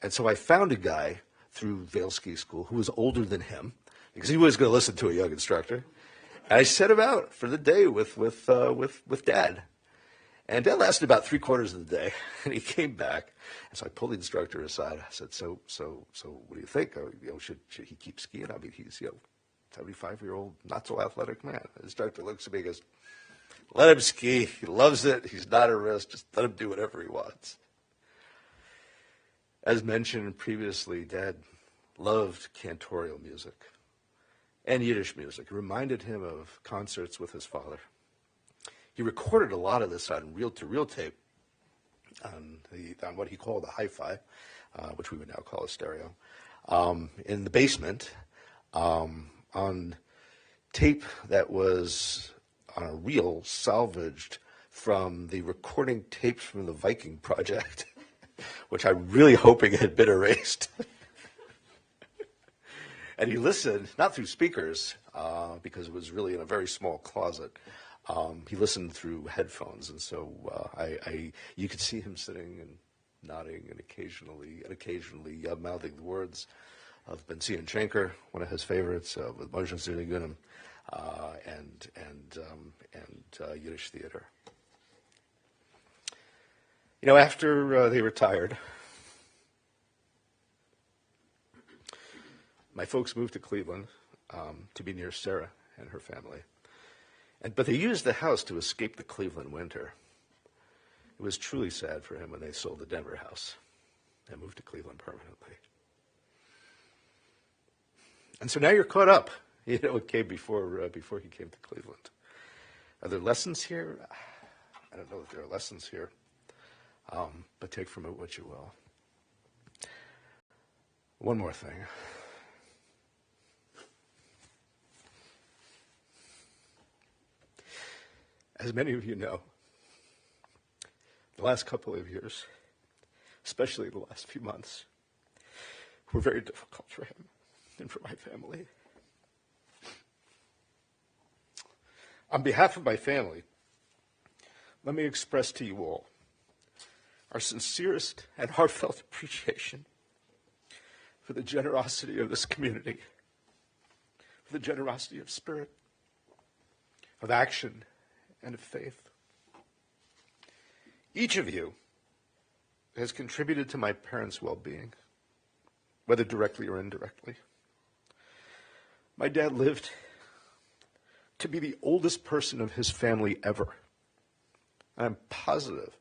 And so I found a guy through Vail Ski School who was older than him, because he was going to listen to a young instructor. And I sent him out for the day with Dad. And Dad lasted about 3/4 of the day, and he came back. And so I pulled the instructor aside. I said, "So, what do you think? Should he keep skiing? I mean, he's 75-year-old, not so athletic man." The instructor looks at me and goes, "Let him ski. He loves it. He's not at risk. Just let him do whatever he wants." As mentioned previously, Dad loved cantorial music and Yiddish music. It reminded him of concerts with his father. He recorded a lot of this on reel-to-reel tape on what he called a hi-fi, which we would now call a stereo, in the basement, on tape that was on a reel salvaged from the recording tapes from the Viking Project, which I'm really hoping had been erased. And he listened, not through speakers, because it was really in a very small closet. He listened through headphones, and so you could see him sitting and nodding and occasionally mouthing the words of Ben Zion Schenker, one of his favorites, with Moshe Zerigunim, and Yiddish theater. After they retired, my folks moved to Cleveland to be near Sarah and her family. But they used the house to escape the Cleveland winter. It was truly sad for him when they sold the Denver house and moved to Cleveland permanently. And so now you're caught up. It came before he came to Cleveland. Are there lessons here? I don't know if there are lessons here, but take from it what you will. One more thing. As many of you know, the last couple of years, especially the last few months, were very difficult for him and for my family. On behalf of my family, let me express to you all our sincerest and heartfelt appreciation for the generosity of this community, for the generosity of spirit, of action, and of faith. Each of you has contributed to my parents' well-being, whether directly or indirectly. My dad lived to be the oldest person of his family ever. I'm positive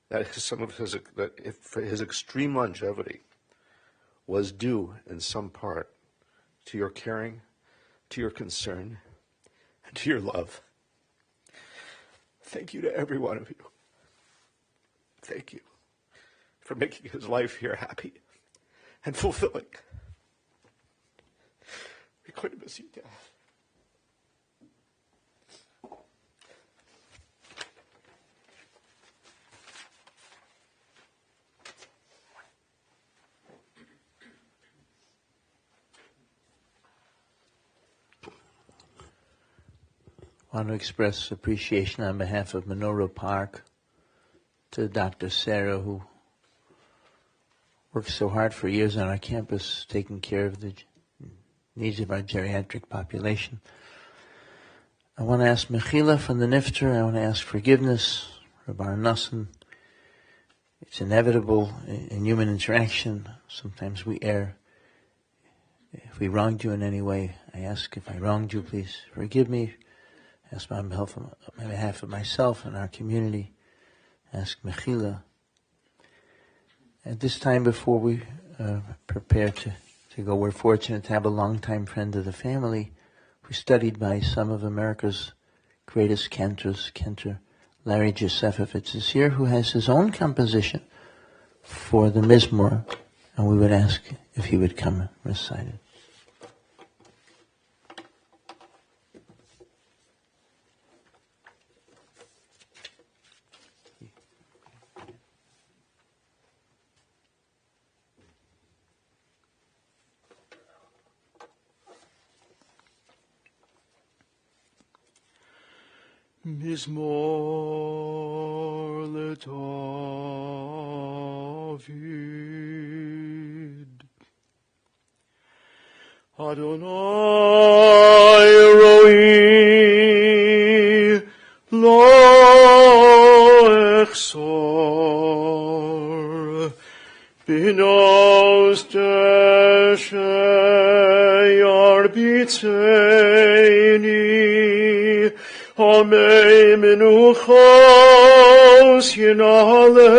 that his extreme longevity was due in some part to your caring, to your concern, and to your love. Thank you to every one of you. Thank you for making his life here happy and fulfilling. We couldn't miss you, Dad. I want to express appreciation on behalf of Menorah Park to Dr. Sarah, who worked so hard for years on our campus, taking care of the needs of our geriatric population. I want to ask Mechila from the Nifter. I want to ask forgiveness for Bar Nassan. It's inevitable in human interaction. Sometimes we err. If we wronged you in any way, I ask if I wronged you, please forgive me. Ask on behalf of myself and our community. Ask Mechila. At this time, before we prepare to go, we're fortunate to have a longtime friend of the family who studied by some of America's greatest cantors, Cantor Larry Josefovitz is here, who has his own composition for the Mizmor, and we would ask if he would come and recite it. Mizmor LeDavid. Adonai roi lo echsor binos tesheyar b'tzeini Amei menuchos yenaleini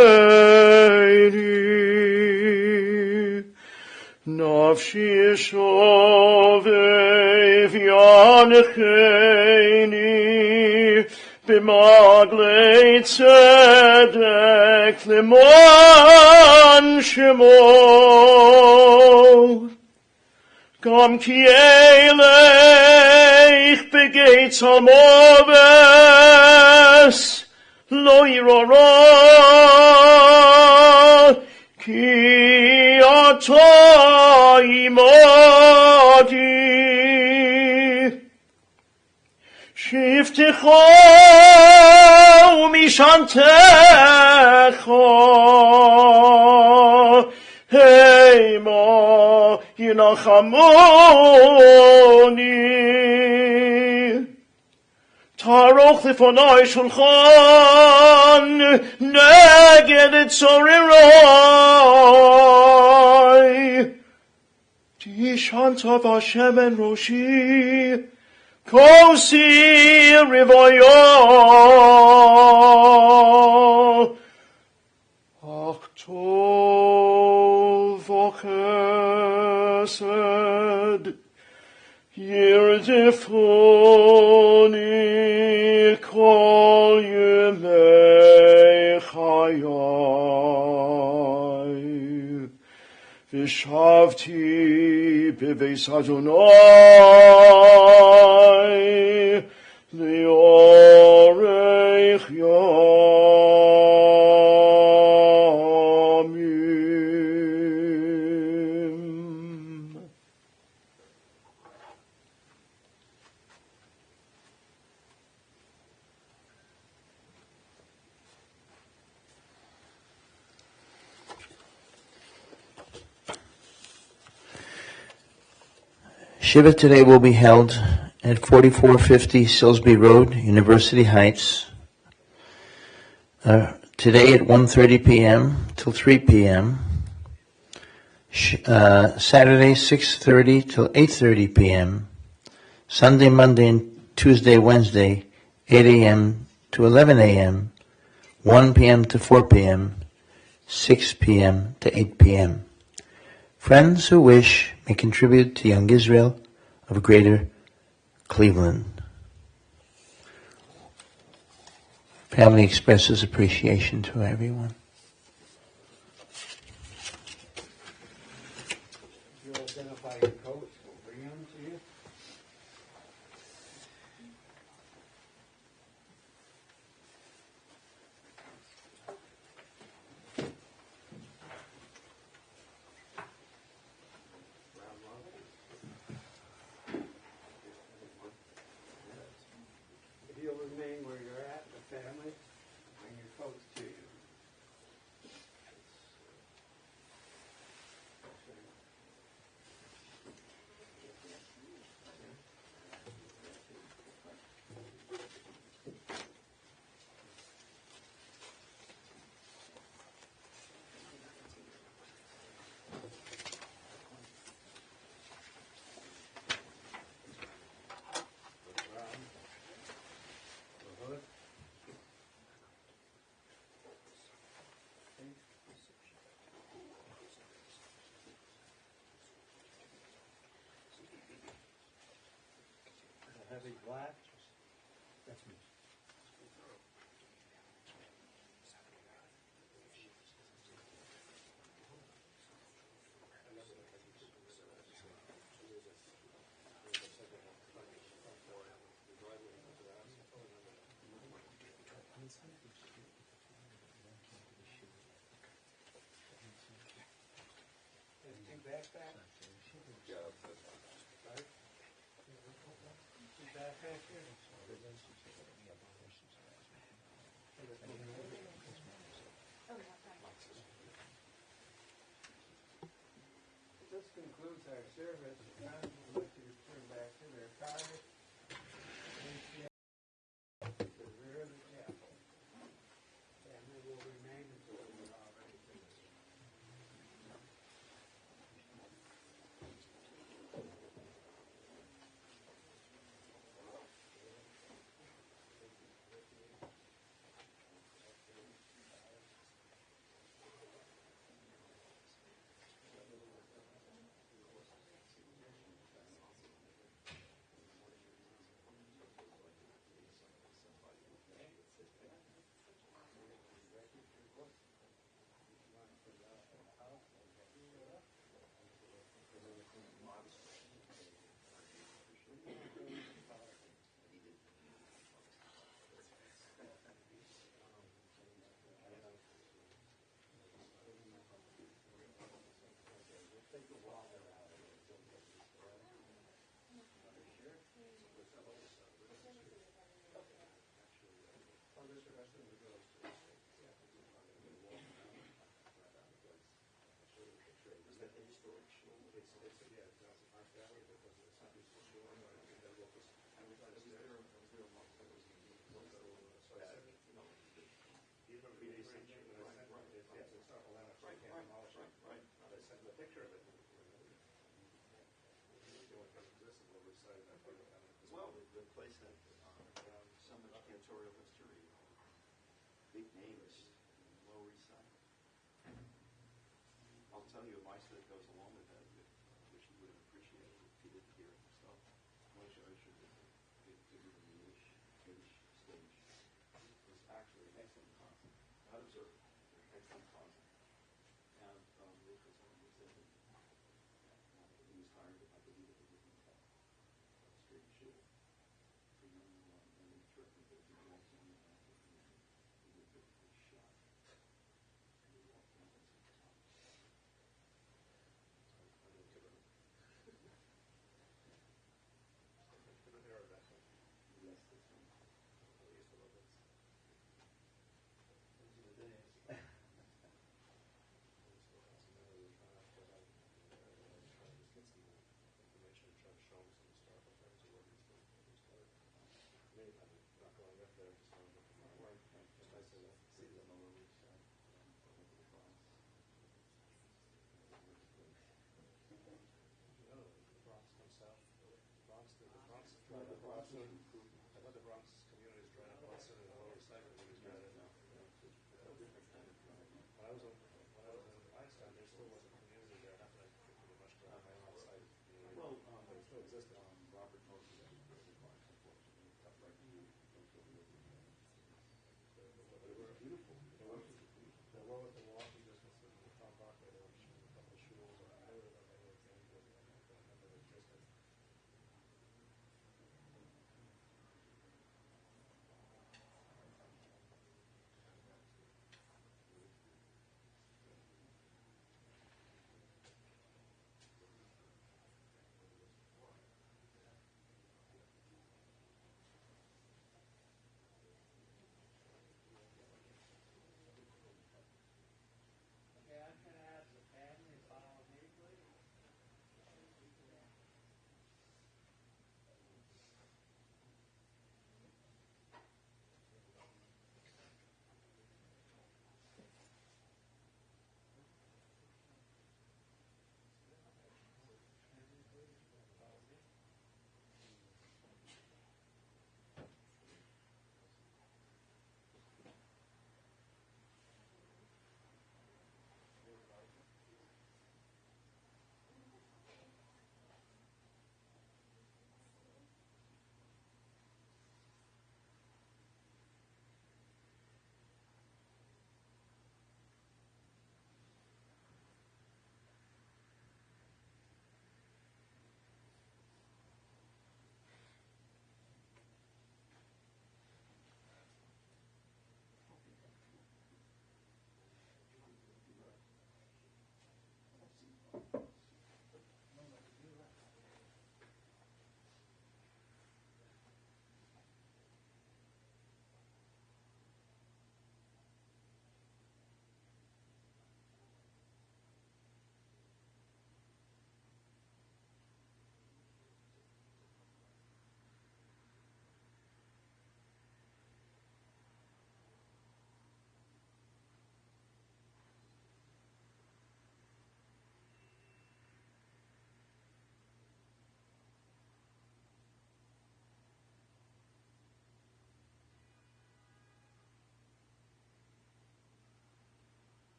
Nafshi shovev yanecheni B'maglei tzedek leman shemo Gam ki eleich begeitz hamoves lo yirora ki ata imadi shiftecha umishantecha heima Yinachamoni Taroch lefonai shulchan neged tzorirai Tishanta v'Hashem en roshi kosi rivoyo Ach tov v'chesed Yirdifuni kol yemei chayai V'shavti b'veis Adonai li'orech yamim. Shiva today will be held at 4450 Silsby Road, University Heights. Today at 1:30 p.m. till 3 p.m. Saturday 6:30 till 8:30 p.m. Sunday, Monday, and Tuesday, Wednesday 8 a.m. to 11 a.m. 1 p.m. to 4 p.m. 6 p.m. to 8 p.m. Friends who wish may contribute to Young Israel of Greater Cleveland. Family expresses appreciation to everyone. You'll identify your coach, we'll bring him to you. If you'll remain where you're at, the family, bring your coach to you. Heavy black. That's me. This concludes our service. Now we'd like you to turn back to their cars. To the rear of the chapel. And they will remain until we're all ready for this. Big names, Lower East Side. I'll tell you a mice that goes along with that, which you would have appreciated if you didn't hear it yourself. Moshe Osher did the figure in the Yiddish stage. It was actually an excellent concert. Not observed, excellent concert. And Luke was on the exhibit. He was hired, I believe, at the Disney Club. Straight shit. For young and terrific that he walks on the back of the he was perfectly shot. And he walked down and said, Tom. I don't give a yes, that's right. Those are the days. See them on the Lower East Side. Over the Bronx. Well, but it still existed. Robert Moses was in Bronx, unfortunately. Cut right to you. road, the